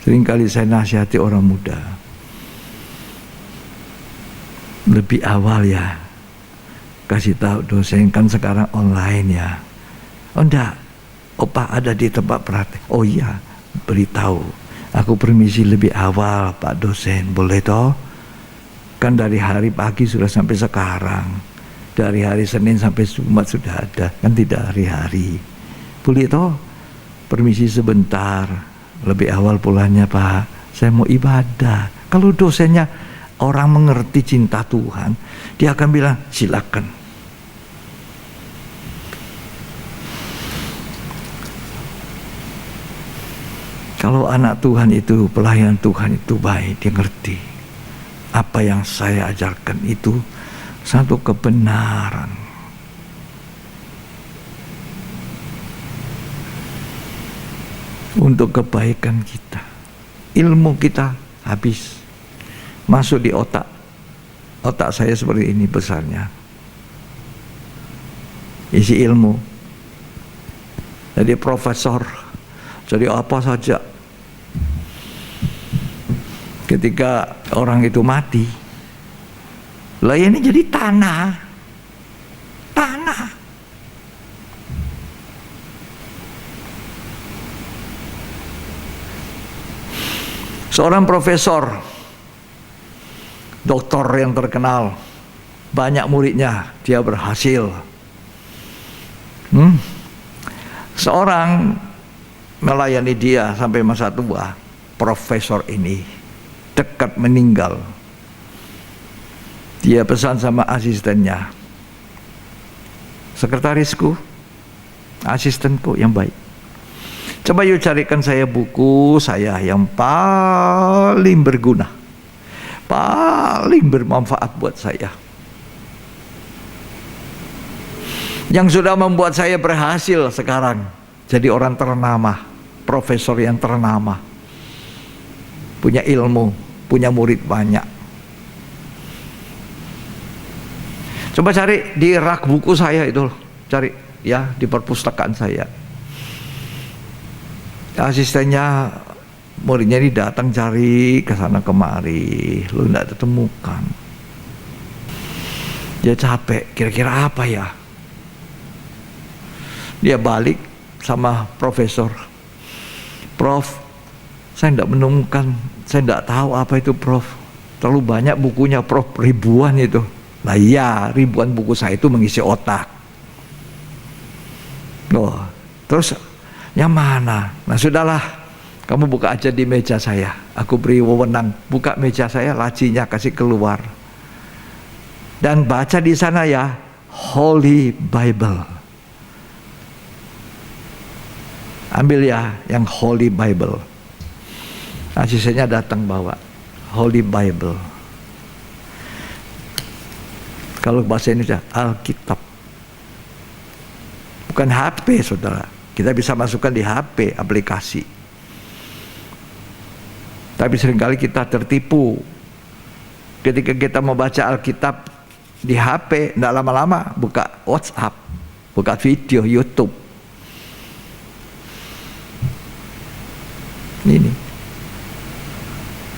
seringkali saya nasihati orang muda, lebih awal ya, kasih tahu dosen, kan sekarang online ya. Oh enggak, opa ada di tempat praktek. Oh iya, beritahu, aku permisi lebih awal Pak dosen, boleh toh? Kan dari hari pagi sudah sampai sekarang, dari hari Senin sampai Jumat sudah ada, kan tidak hari-hari. Boleh toh? Permisi sebentar, lebih awal pulangnya Pak, saya mau ibadah. Kalau dosennya orang mengerti cinta Tuhan, dia akan bilang silakan. Kalau anak Tuhan itu, pelayan Tuhan itu baik, dia ngerti apa yang saya ajarkan itu satu kebenaran. Untuk kebaikan kita. Ilmu kita habis masuk di otak. Otak saya seperti ini besarnya. Isi ilmu. Jadi profesor, jadi apa saja. Ketika orang itu mati, lah ini jadi tanah. Tanah. Seorang profesor, doktor yang terkenal, banyak muridnya, dia berhasil. Seorang melayani dia sampai masa tua, profesor ini dekat meninggal. Dia pesan sama asistennya, sekretarisku, asistenku yang baik, coba yuk carikan saya buku saya yang paling berguna, paling bermanfaat buat saya, yang sudah membuat saya berhasil sekarang jadi orang ternama, profesor yang ternama, punya ilmu, punya murid banyak. Coba cari di rak buku saya itu, cari ya di perpustakaan saya. Asistennya, muridnya ini datang cari ke sana kemari, lu tidak temukan. Dia capek, kira-kira apa ya? Dia balik sama profesor, Prof, saya tidak menemukan, saya tidak tahu apa itu Prof. Terlalu banyak bukunya Prof, ribuan itu. Nah iya, ribuan buku saya itu mengisi otak. Loh, terus yang mana? Nah sudahlah, kamu buka aja di meja saya. Aku beri wewenang, buka meja saya, lacinya kasih keluar. Dan baca di sana ya, Holy Bible. Ambil ya yang Holy Bible. Asistennya datang bawa Holy Bible. Kalau bahasa Indonesia, Alkitab. Bukan HP, saudara. Kita bisa masukkan di HP, aplikasi. Tapi seringkali kita tertipu. Ketika kita membaca Alkitab di HP, tidak lama-lama buka WhatsApp, buka video YouTube. Ini.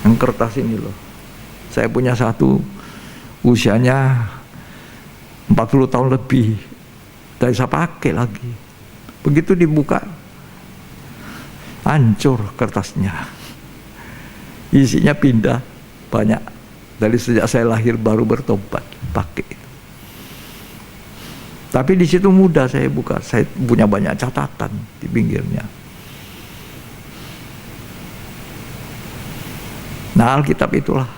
Yang kertas ini loh. Saya punya satu, usianya 40 tahun lebih, tidak bisa pakai lagi. Begitu dibuka, hancur kertasnya. Isinya pindah banyak. Dari sejak saya lahir baru bertobat pakai. Tapi di situ mudah saya buka. Saya punya banyak catatan di pinggirnya. Nah Alkitab itulah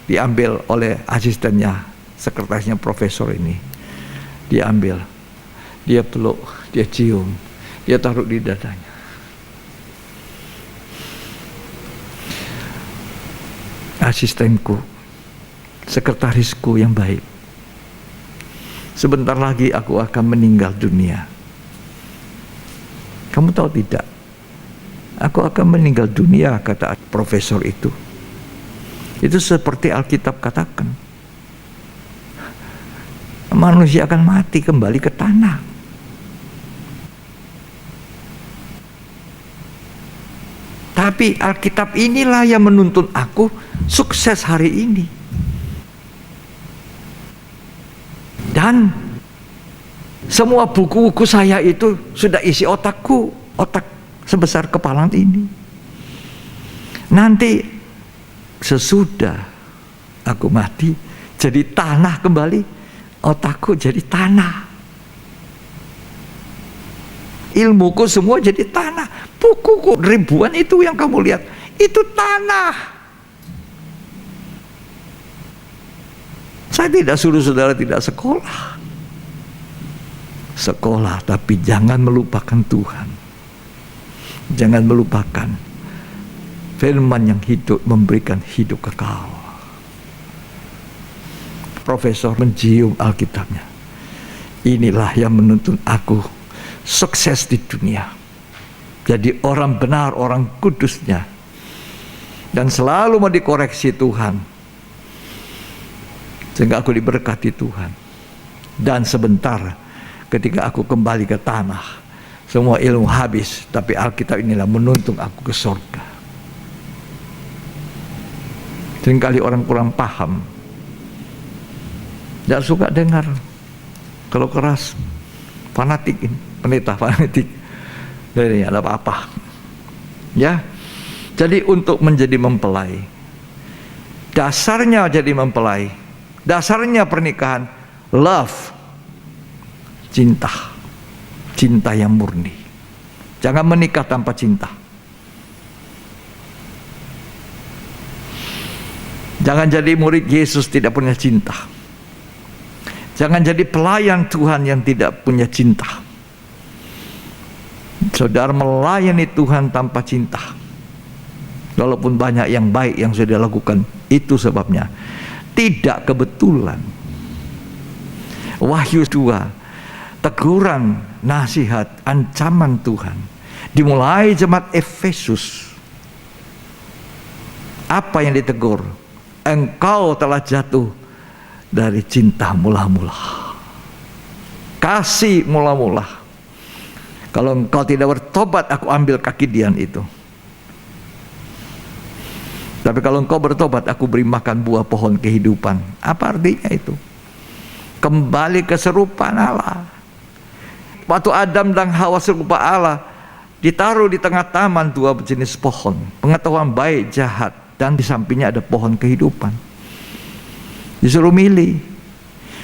diambil oleh asistennya, sekretarisnya profesor ini. Diambil, dia peluk, dia cium, dia taruh di dadanya. Asistenku, sekretarisku yang baik, sebentar lagi aku akan meninggal dunia. Kamu tahu tidak? Aku akan meninggal dunia, kata profesor itu. Itu seperti Alkitab katakan. Manusia akan mati kembali ke tanah. Tapi Alkitab inilah yang menuntun aku sukses hari ini. Dan semua buku-buku saya itu sudah isi otakku, otak sebesar kepala ini. Nanti sesudah aku mati, jadi tanah kembali, otakku jadi tanah. Ilmuku semua jadi tanah. Bukuku ribuan itu yang kamu lihat, itu tanah. Saya tidak suruh saudara tidak sekolah. Sekolah, tapi jangan melupakan Tuhan. Jangan melupakan firman yang hidup, memberikan hidup kekal. Profesor mencium Alkitabnya. Inilah yang menuntun aku sukses di dunia. Jadi orang benar, orang kudusnya. Dan selalu mau dikoreksi Tuhan. Sehingga aku diberkati Tuhan. Dan sebentar ketika aku kembali ke tanah, semua ilmu habis, tapi Alkitab inilah menuntun aku ke surga. Seringkali orang kurang paham, tidak suka dengar. Kalau keras, fanatik, pendeta fanatik, jadi ada apa-apa. Ya, jadi untuk menjadi mempelai, dasarnya jadi mempelai, dasarnya pernikahan, love, cinta, cinta yang murni. Jangan menikah tanpa cinta. Jangan jadi murid Yesus tidak punya cinta. Jangan jadi pelayan Tuhan yang tidak punya cinta. Saudara melayani Tuhan tanpa cinta, walaupun banyak yang baik yang sudah dilakukan, itu sebabnya. Tidak kebetulan. Wahyu 2, teguran, nasihat, ancaman Tuhan dimulai jemaat Efesus. Apa yang ditegur? Engkau telah jatuh dari cinta mula-mula, kasih mula-mula. Kalau engkau tidak bertobat, aku ambil kaki Dian itu. Tapi kalau engkau bertobat, aku beri makan buah pohon kehidupan. Apa artinya itu? Kembali keserupaan Allah. Waktu Adam dan Hawa serupa Allah, ditaruh di tengah taman dua jenis pohon, pengetahuan baik jahat, dan di sampingnya ada pohon kehidupan. Disuruh milih,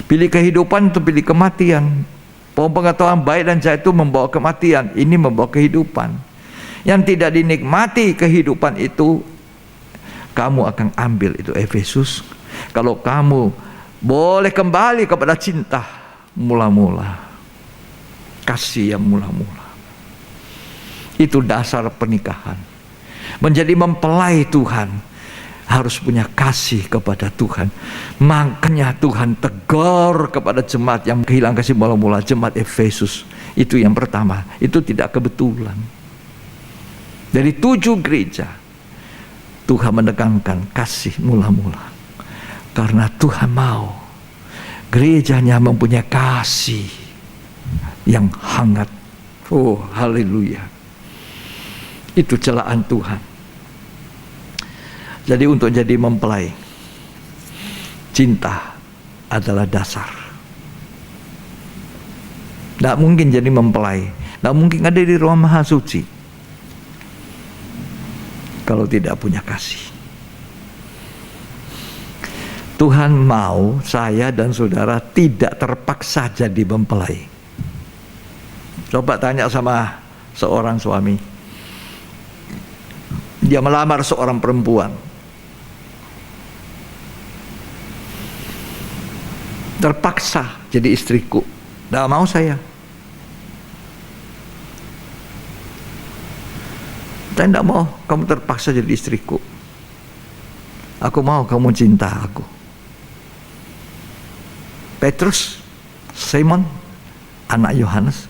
pilih kehidupan atau pilih kematian. Pohon pengetahuan baik dan jahat itu membawa kematian, ini membawa kehidupan. Yang tidak dinikmati kehidupan itu, kamu akan ambil itu Efesus. Kalau kamu boleh kembali kepada cinta mula-mula, kasih yang mula-mula. Itu dasar pernikahan. Menjadi mempelai Tuhan harus punya kasih kepada Tuhan. Makanya Tuhan tegur kepada jemaat yang kehilangan kasih mula-mula, jemaat Efesus. Itu yang pertama, itu tidak kebetulan. Dari 7 gereja Tuhan menekankan kasih mula-mula, karena Tuhan mau gerejanya mempunyai kasih yang hangat. Oh, haleluya. Itu celaan Tuhan. Jadi untuk jadi mempelai, cinta adalah dasar. Tidak mungkin jadi mempelai, tidak mungkin ada di ruang maha suci kalau tidak punya kasih. Tuhan mau saya dan saudara tidak terpaksa jadi mempelai. Coba tanya sama seorang suami, dia melamar seorang perempuan, terpaksa jadi istriku. Tidak mau saya. Saya tidak mau kamu terpaksa jadi istriku. Aku mau kamu cinta aku. Petrus Simon, anak Yohanes,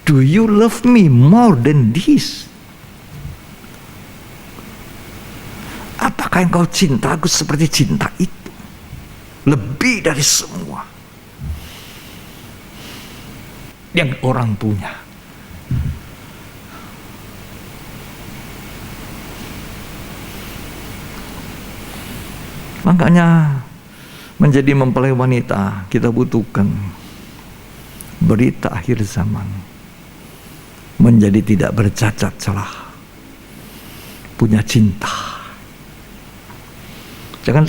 do you love me more than this? Apakah engkau cinta aku seperti cinta itu? Lebih dari semua yang orang punya. Makanya menjadi mempelai wanita kita butuhkan berita akhir zaman, menjadi tidak bercacat celah, punya cinta. Jangan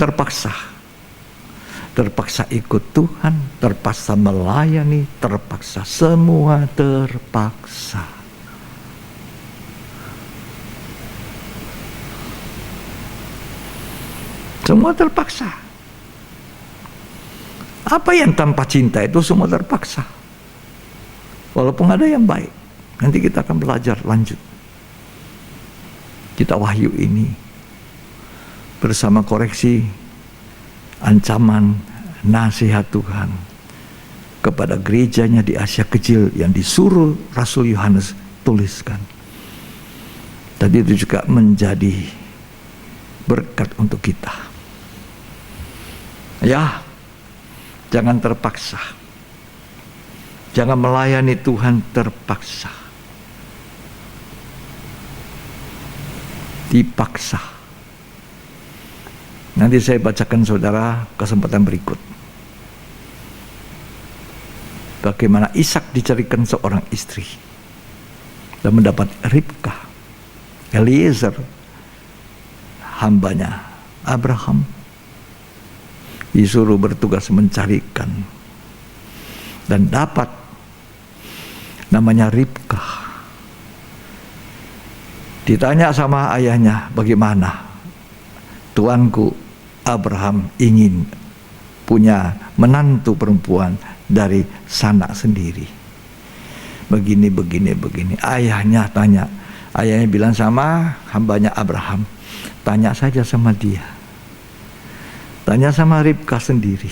terpaksa ikut Tuhan, terpaksa melayani, terpaksa, semua terpaksa. Semua terpaksa. Apa yang tanpa cinta itu semua terpaksa. Walaupun ada yang baik, nanti kita akan belajar lanjut. Kita wahyu ini bersama koreksi, ancaman, nasihat Tuhan kepada gerejanya di Asia Kecil yang disuruh Rasul Yohanes tuliskan. Tadi itu juga menjadi berkat untuk kita. Ya, jangan terpaksa. Jangan melayani Tuhan terpaksa. Dipaksa. Nanti saya bacakan saudara kesempatan berikut. Bagaimana Ishak dicarikan seorang istri dan mendapat Ribka, Eliezer, hambanya Abraham, disuruh bertugas mencarikan dan dapat namanya Ribka. Ditanya sama ayahnya, bagaimana? Tuanku Abraham ingin punya menantu perempuan dari sanak sendiri. Begini. Ayahnya tanya, ayahnya bilang sama hambanya Abraham, tanya saja sama dia. Tanya sama Ribka sendiri.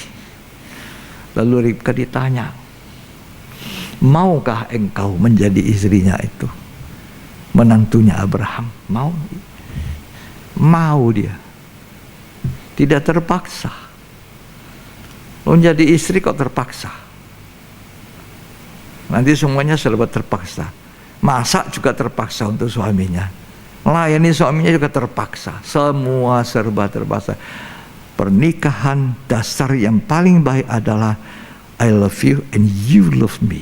Lalu Ribka ditanya, maukah engkau menjadi istrinya itu? Menantunya Abraham. Mau dia. Tidak terpaksa. Menjadi istri kok terpaksa? Nanti semuanya serba terpaksa. Masak juga terpaksa untuk suaminya. Melayani suaminya juga terpaksa. Semua serba terpaksa. Pernikahan dasar yang paling baik adalah I love you and you love me.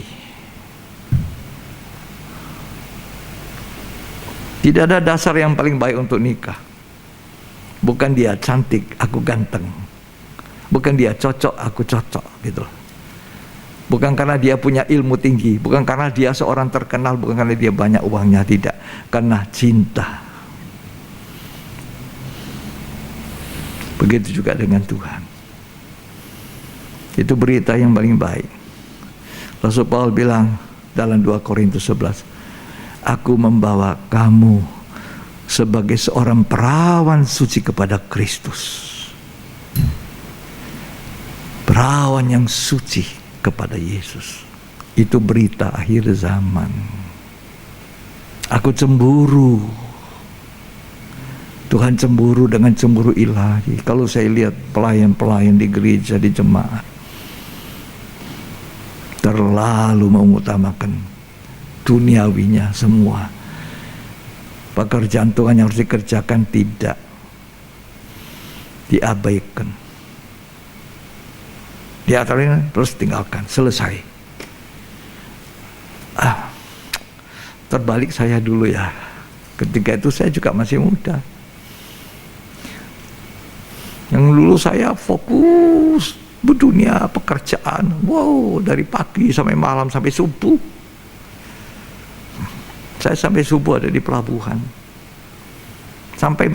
Tidak ada dasar yang paling baik untuk nikah. Bukan dia cantik, aku ganteng. Bukan dia cocok, aku cocok, gitu. Bukan karena dia punya ilmu tinggi, bukan karena dia seorang terkenal, bukan karena dia banyak uangnya, tidak. Karena cinta. Begitu juga dengan Tuhan. Itu berita yang paling baik. Rasul Paul bilang dalam 2 Korintus 11, aku membawa kamu sebagai seorang perawan suci kepada Kristus. Perawan yang suci kepada Yesus. Itu berita akhir zaman. Aku cemburu. Tuhan cemburu dengan cemburu ilahi. Kalau saya lihat pelayan-pelayan di gereja, di jemaat, terlalu mengutamakan duniawinya semua. Pekerjaan Tuhan yang harus dikerjakan tidak diabaikan. Diantarin terus tinggalkan, selesai. Terbalik saya dulu ya. Ketika itu saya juga masih muda. Yang dulu saya fokus berdunia pekerjaan. Wow, dari pagi sampai malam sampai subuh. Saya sampai subuh ada di pelabuhan. Sampai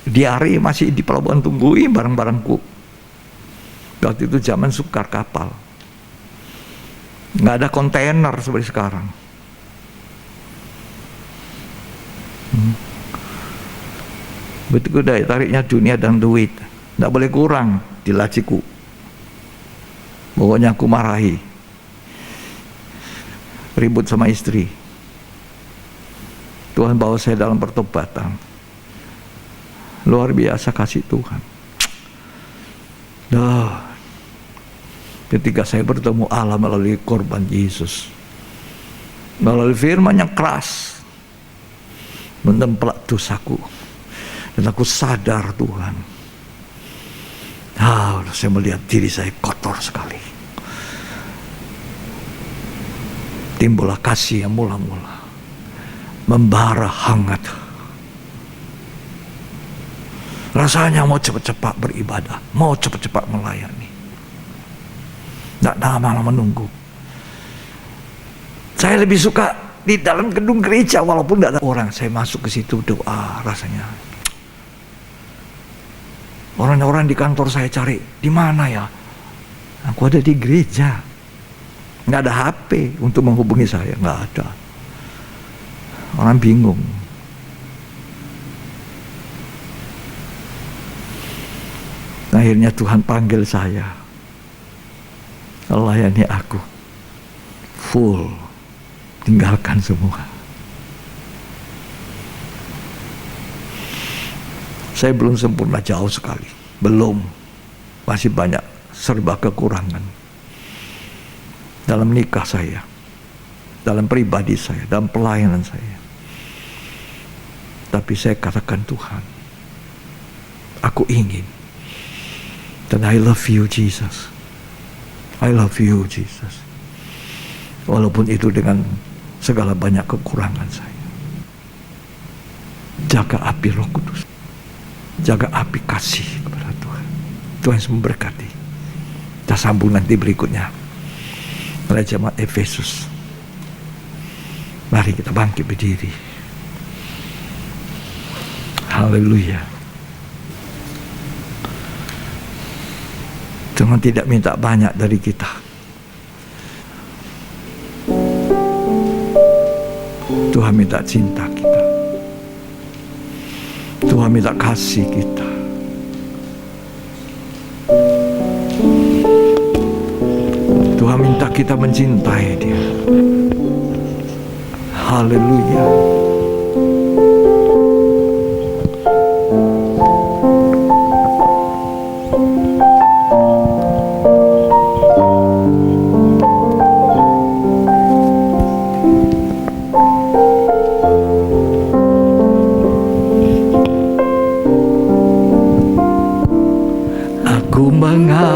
diare masih di pelabuhan tungguin barang-barangku. Waktu itu zaman sukar kapal. Nggak ada kontainer seperti sekarang. Betul daya tariknya dunia dan duit. Nggak boleh kurang di laciku. Pokoknya aku marahi. ribut sama istri. Tuhan bawa saya dalam pertobatan. Luar biasa kasih Tuhan. Ketika saya bertemu Allah melalui korban Yesus, melalui firman yang keras, menemplak dosaku, dan aku sadar Tuhan, saya melihat diri saya kotor sekali. Timbullah kasih yang mula-mula membara hangat. Rasanya mau cepat-cepat beribadah, mau cepat-cepat melayani, tidak lama menunggu. Saya lebih suka di dalam gedung gereja walaupun tidak ada orang. Saya masuk ke situ doa, rasanya orang-orang di kantor saya cari, di mana ya? Aku ada di gereja. Nggak ada HP untuk menghubungi saya, nggak ada. Orang bingung. Akhirnya Tuhan panggil saya, layani aku full, tinggalkan semua. Saya belum sempurna, jauh sekali, belum, masih banyak serba kekurangan dalam nikah saya, dalam pribadi saya, dalam pelayanan saya. Tapi saya katakan, Tuhan, aku ingin, dan I love you Jesus, I love you Jesus, walaupun itu dengan segala banyak kekurangan saya. Jaga api Roh Kudus, jaga api kasih kepada Tuhan. Tuhan memberkati. Kita sambung nanti berikutnya oleh jemaat Efesus. Mari kita bangkit berdiri. Haleluya. Tuhan tidak minta banyak dari kita. Tuhan minta cinta kita. Tuhan minta kasih kita. Tuhan minta kita mencintai Dia. Haleluya. Aku mengasihi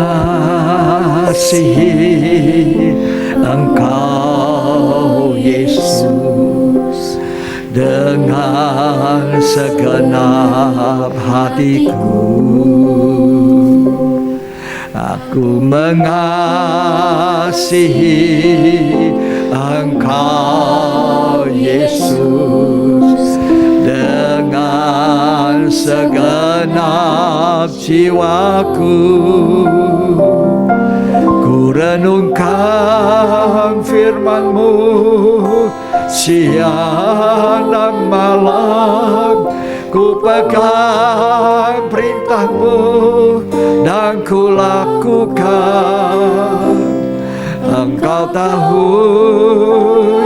Engkau Yesus dengan segenap hatiku. Aku mengasihi Engkau Yesus dengan segenap jiwaku. Ku renungkan firman-Mu siang dan malam, ku pegang perintah-Mu dan ku lakukan. Engkau tahu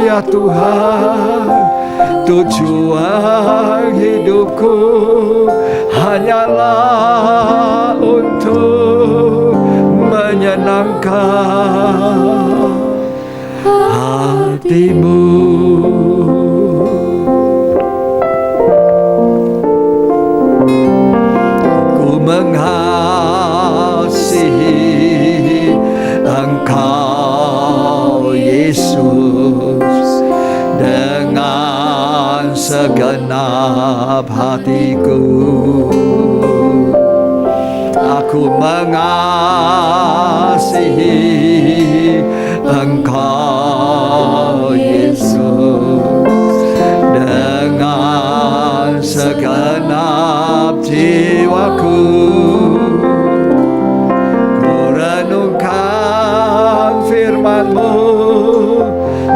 ya Tuhan, tujuan hidupku hanyalah untuk menyenangkan hati-Mu. Ku mengasihi Engkau Yesus dengan segenap hatiku. Aku mengasihi Engkau Yesus dengan segenap jiwaku. Ku renungkan firman-Mu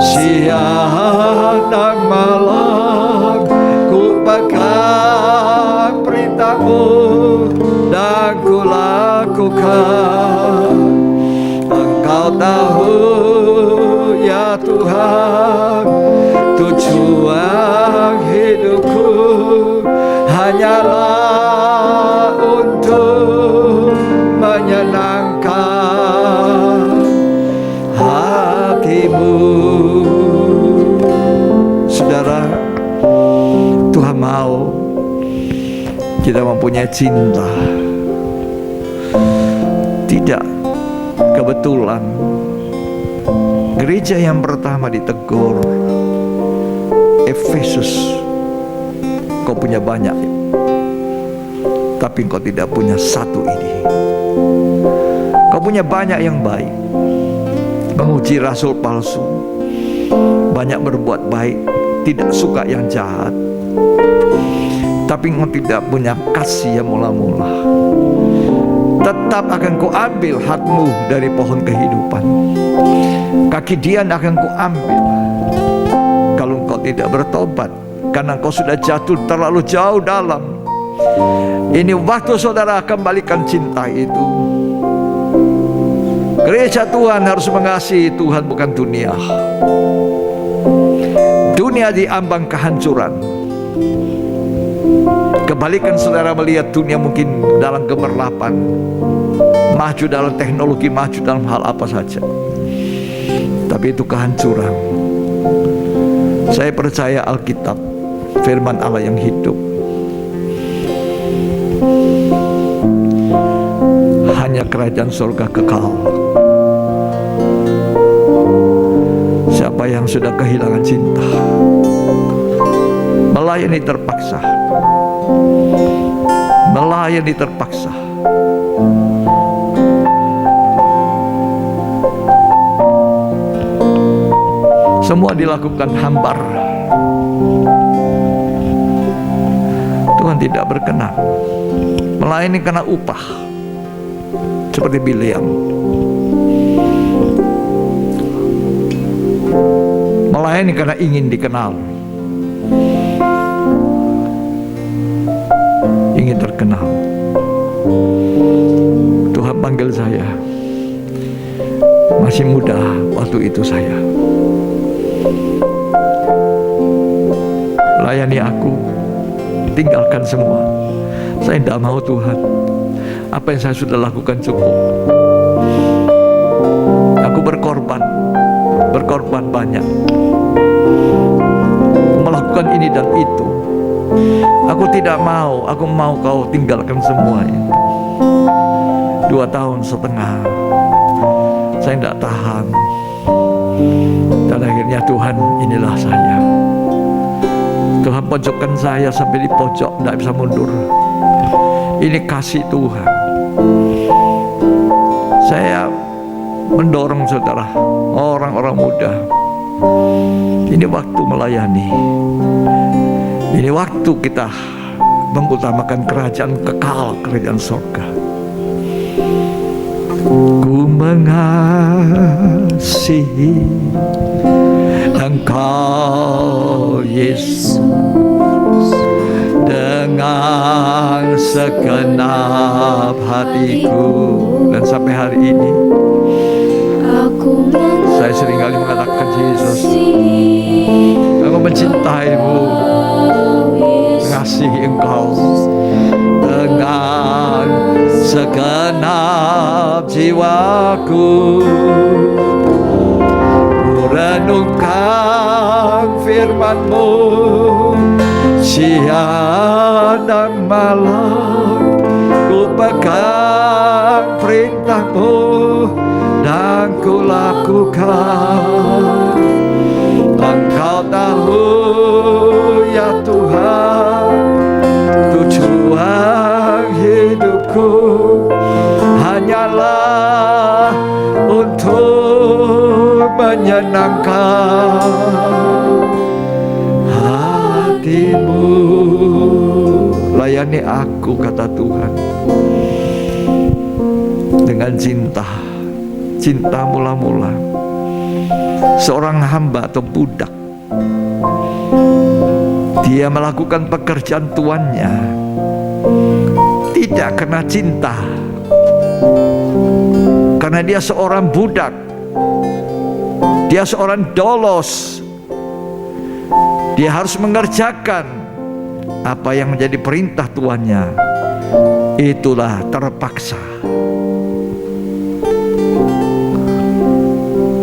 siang dan malam, ku pegang perintah-Mu dan ku lakukan. Engkau tahu ya Tuhan, Tuhan, tujuan hidupku hanyalah untuk menyenangkan hatimu. Saudara, Tuhan mau kita mempunyai cinta. Tidak kebetulan gereja yang pertama ditegur, Efesus, kau punya banyak, tapi kau tidak punya satu ini. Kau punya banyak yang baik, menguji rasul palsu, banyak berbuat baik, tidak suka yang jahat, tapi engkau tidak punya kasih yang mula-mula. Tetap akan kuambil hakmu dari pohon kehidupan. Kaki dian akan kuambil kalau engkau tidak bertobat, karena engkau sudah jatuh terlalu jauh dalam. Ini waktu saudara kembalikan cinta itu. Gereja Tuhan harus mengasihi Tuhan, bukan dunia. Dunia diambang kehancuran. Kebalikan saudara melihat dunia mungkin dalam gemerlapan, maju dalam teknologi, maju dalam hal apa saja, tapi itu kehancuran. Saya percaya Alkitab, firman Allah yang hidup, hanya kerajaan surga kekal. Siapa yang sudah kehilangan cinta, melayani terpaksa, melayani terpaksa, semua dilakukan hambar. Tuhan tidak berkenan. Melayani karena upah, seperti Bileam. Melayani karena ingin dikenal, ingin terkenal. Tuhan panggil saya, masih muda waktu itu saya. Layani aku, tinggalkan semua. Saya tidak mau Tuhan, apa yang saya sudah lakukan cukup. Aku berkorban banyak, melakukan ini dan itu. Aku tidak mau, aku mau kau tinggalkan semua itu. 2,5 tahun saya tidak tahan, dan akhirnya Tuhan, inilah saya. Tuhan pojokkan saya sampai di pojok, tidak bisa mundur. Ini kasih Tuhan. Saya mendorong saudara, orang-orang muda, ini waktu melayani. Ini waktu kita mengutamakan kerajaan kekal, kerajaan surga. Ku mengasihi Engkau Yesus dengan segenap hatiku. Dan sampai hari ini saya seringkali mengatakan, Yesus, aku mencintaimu, mengasihi Engkau dengan segenap jiwaku. Ku renungkan firman-Mu siang dan malam, ku pegang perintah-Mu dan ku lakukan. Engkau tahu ya Tuhan, tujuan hidupku hanyalah untuk menyenangkan hatimu. Layani aku, kata Tuhan, dengan cinta, cinta mula-mula. Seorang hamba atau budak, dia melakukan pekerjaan tuannya tidak karena cinta, karena dia seorang budak. Dia seorang doulos. Dia harus mengerjakan apa yang menjadi perintah tuannya. Itulah terpaksa.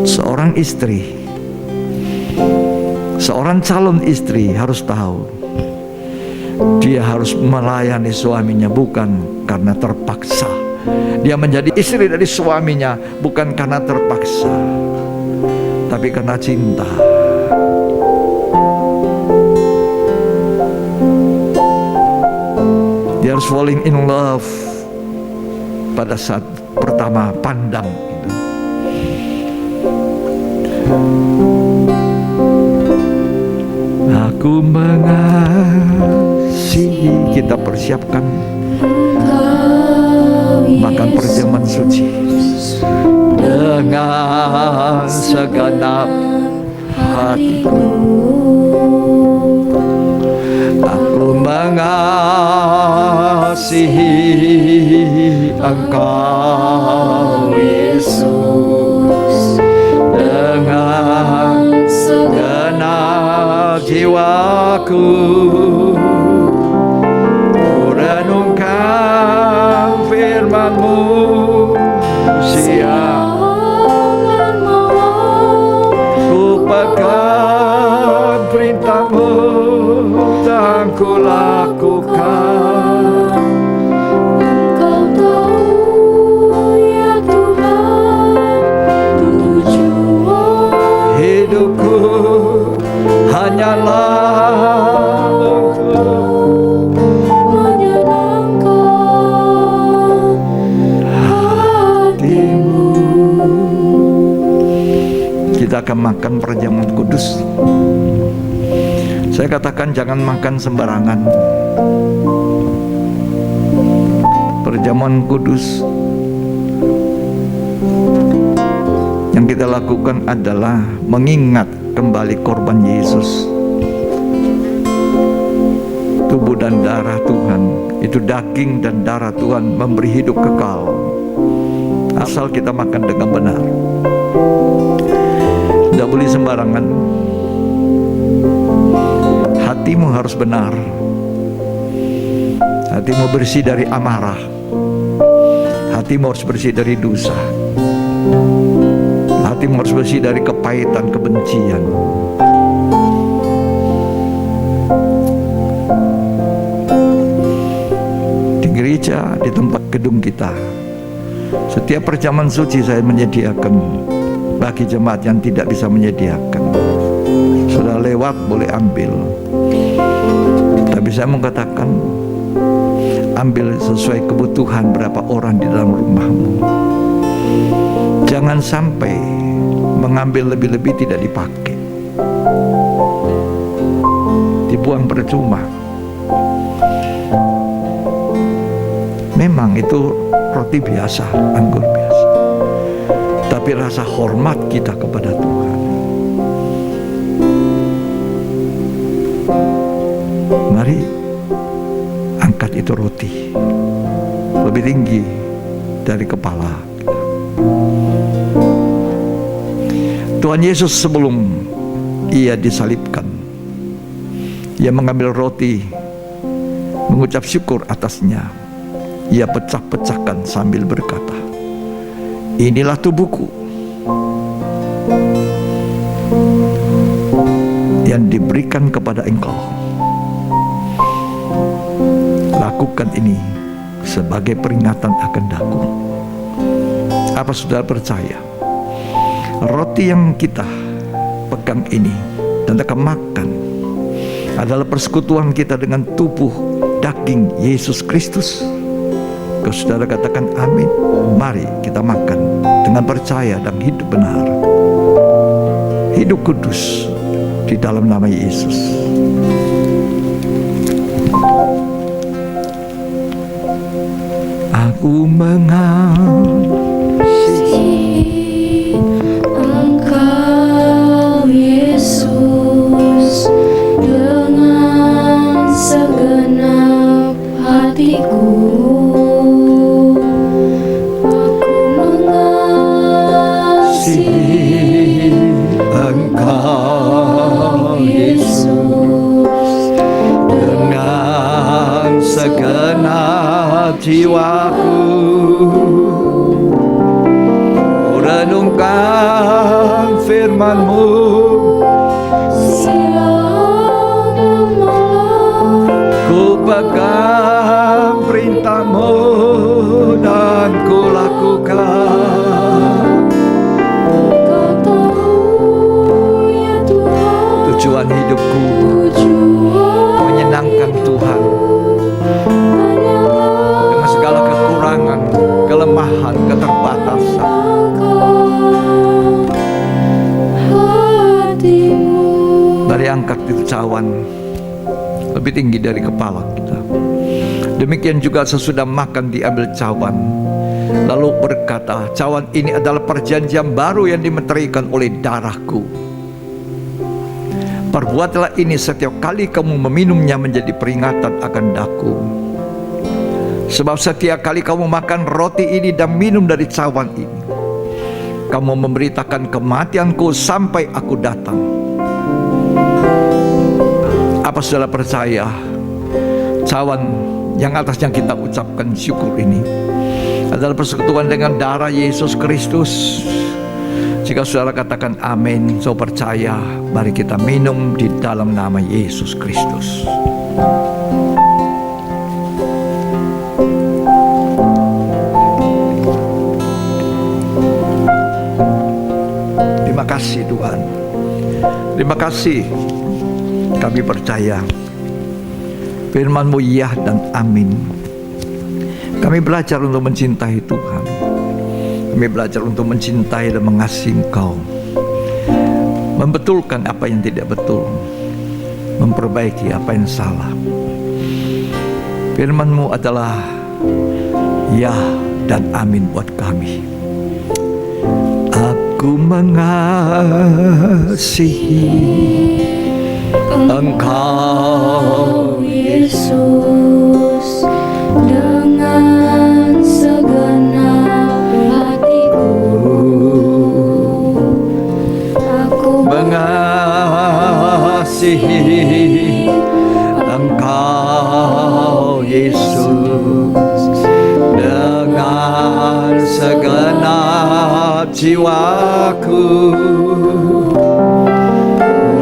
Seorang istri, seorang calon istri harus tahu dia harus melayani suaminya bukan karena terpaksa. Dia menjadi istri dari suaminya bukan karena terpaksa, tapi karena cinta. Dia harus falling in love pada saat pertama pandang itu. Aku mengasihi. Kita persiapkan makan perjamuan suci dengan segenap hatiku. Aku mengasihi Engkau Yesus dengan segenap jiwaku. Ku renungkan firman-Mu siang, ku pegang perintah-Mu dan ku lakukan. Engkau tahu ya Tuhan, tujuan Hidupku hanyalah untuk menyenangkan hati-Mu. kita akan makan perjamuan kudus. Saya katakan jangan makan sembarangan. Perjamuan kudus yang kita lakukan adalah mengingat kembali korban Yesus. Tubuh dan darah Tuhan, itu daging dan darah Tuhan memberi hidup kekal, asal kita makan dengan benar. Tidak boleh sembarangan. Hatimu harus benar. Hatimu bersih dari amarah. Hatimu harus bersih dari dosa. Hatimu harus bersih dari kepahitan, kebencian. Di gereja, di tempat gedung kita, setiap perjamuan suci saya menyediakan bagi jemaat yang tidak bisa menyediakan. Sudah lewat boleh ambil. Tapi saya mau katakan, ambil sesuai kebutuhan berapa orang di dalam rumahmu. Jangan sampai mengambil lebih-lebih tidak dipakai, dibuang percuma. Memang itu roti biasa, anggur biasa, tapi rasa hormat kita kepada Tuhan. Mari angkat itu roti lebih tinggi dari kepala kita. Tuhan Yesus sebelum Ia disalibkan, Ia mengambil roti, mengucap syukur atasnya. Ia pecah-pecahkan sambil berkata, "Inilah tubuhku yang diberikan kepada engkau. Lakukan ini sebagai peringatan akan daku." Apa saudara percaya? Roti yang kita pegang ini dan akan makan adalah persekutuan kita dengan tubuh daging Yesus Kristus. Kalau saudara katakan amin, mari kita makan dengan percaya dan hidup benar, hidup kudus di dalam nama Yesus. Aku mengasihi Engkau Yesus dengan segenap hatiku. Aku mengasihi Renungkan firman-Mu, siang dan malam. ku pegang perintah-Mu dan ku lakukan. Kau tahu ya Tuhan, Tujuan hidupku tujuan menyenangkan Tuhan hanyalah dengan segala kekurangan, kelemahan, keterbatasan. hatimu. Mari angkat itu cawan lebih tinggi dari kepala kita. Demikian juga sesudah makan diambil cawan, lalu berkata, cawan ini adalah perjanjian baru yang dimeterikan oleh darahku. Perbuatlah ini setiap kali kamu meminumnya menjadi peringatan akan daku. Sebab setiap kali kamu makan roti ini dan minum dari cawan ini, kamu memberitakan kematianku sampai aku datang. Apa saudara percaya cawan yang atasnya kita ucapkan syukur ini adalah persekutuan dengan darah Yesus Kristus? Jika saudara katakan amin, saya percaya, mari kita minum di dalam nama Yesus Kristus. Terima kasih Tuhan. Terima kasih. Kami percaya firman-Mu ya dan amin. Kami belajar untuk mencintai Tuhan. Kami belajar untuk mencintai dan mengasihi Engkau, membetulkan apa yang tidak betul, memperbaiki apa yang salah. Firman-Mu adalah ya dan amin buat kami. Aku mengasihi Engkau, Yesus, dengan segenap hatiku. Aku mengasihi Engkau, Yesus, dengan segenap jiwaku.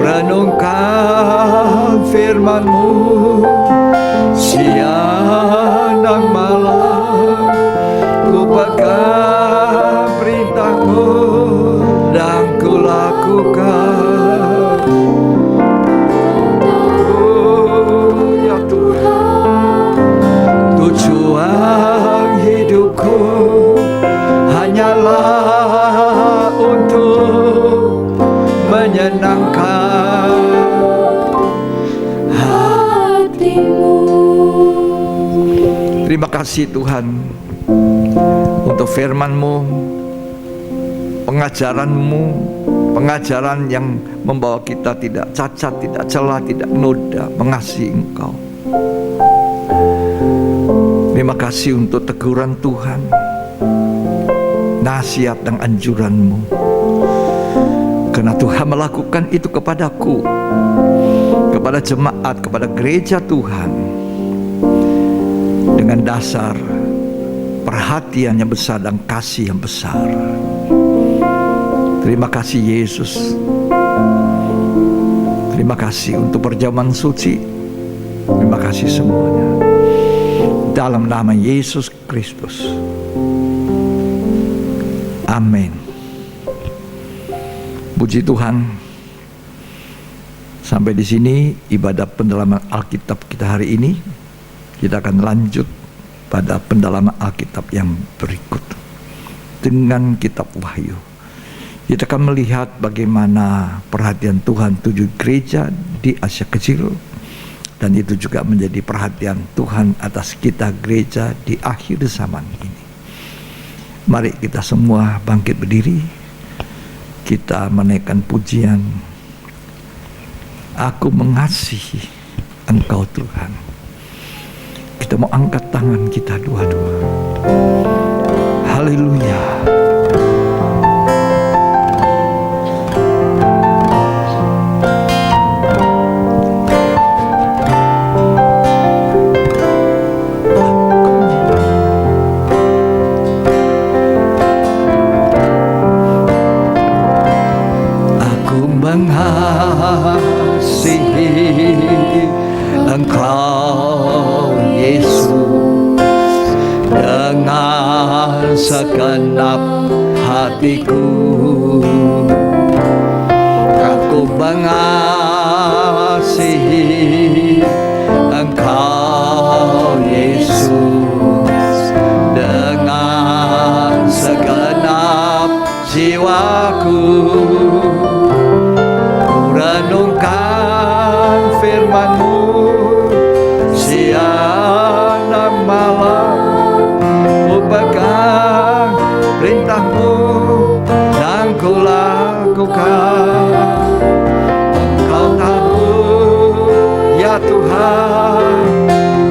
Renungkan firman-Mu siang dan malam, ku pegang perintah-Mu dan ku lakukan. Oh ya Tuhan, tujuan hidupku hanyalah untuk menyenangkan hatimu. Terima kasih Tuhan untuk firman-Mu, pengajaran-Mu, pengajaran yang membawa kita tidak cacat, tidak celah, tidak noda, mengasihi Engkau. Terima kasih untuk teguran Tuhan, nasihat dan anjuran-Mu, karena Tuhan melakukan itu kepadaku, kepada jemaat, kepada gereja Tuhan, dengan dasar perhatian yang besar dan kasih yang besar. Terima kasih Yesus. Terima kasih untuk perjamuan suci. Terima kasih semuanya. Dalam nama Yesus Kristus. Amin. Puji Tuhan. Sampai di sini ibadah pendalaman Alkitab kita hari ini. Kita akan lanjut pada pendalaman Alkitab yang berikut dengan kitab Wahyu. Kita akan melihat bagaimana perhatian Tuhan tujuh gereja di Asia Kecil, dan itu juga menjadi perhatian Tuhan atas kita gereja di akhir zaman ini. Mari kita semua bangkit berdiri. Kita menaikkan pujian. Aku mengasihi Engkau Tuhan. Kita mau angkat tangan kita dua-dua. Haleluya. segenap hatiku. Aku mengasihi Engkau Yesus dengan segenap jiwaku. Ku renungkan firman-Mu siang dan malam, ku pegang perintah-Mu dan ku lakukan. Engkau tahu ya Tuhan,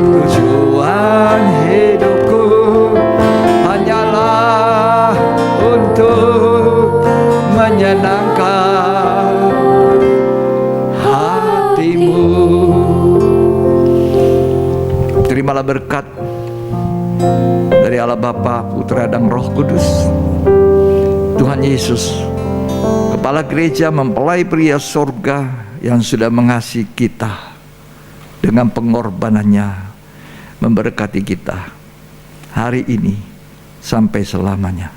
tujuan hidupku hanyalah untuk menyenangkan hati-Mu. Terimalah berkat dari Allah Bapa, Putra dan Roh Kudus. Tuhan Yesus, Kepala Gereja, mempelai pria sorga yang sudah mengasihi kita dengan pengorbanannya, memberkati kita hari ini sampai selamanya,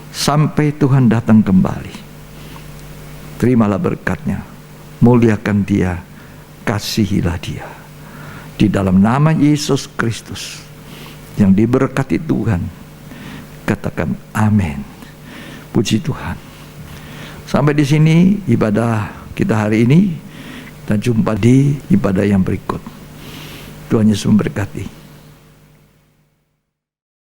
sampai Tuhan datang kembali. Terimalah berkat-Nya, muliakan Dia, kasihilah Dia. Di dalam nama Yesus Kristus yang diberkati Tuhan, katakan amin. Puji Tuhan. Sampai di sini ibadah kita hari ini. Kita jumpa di ibadah yang berikut. Tuhan Yesus memberkati.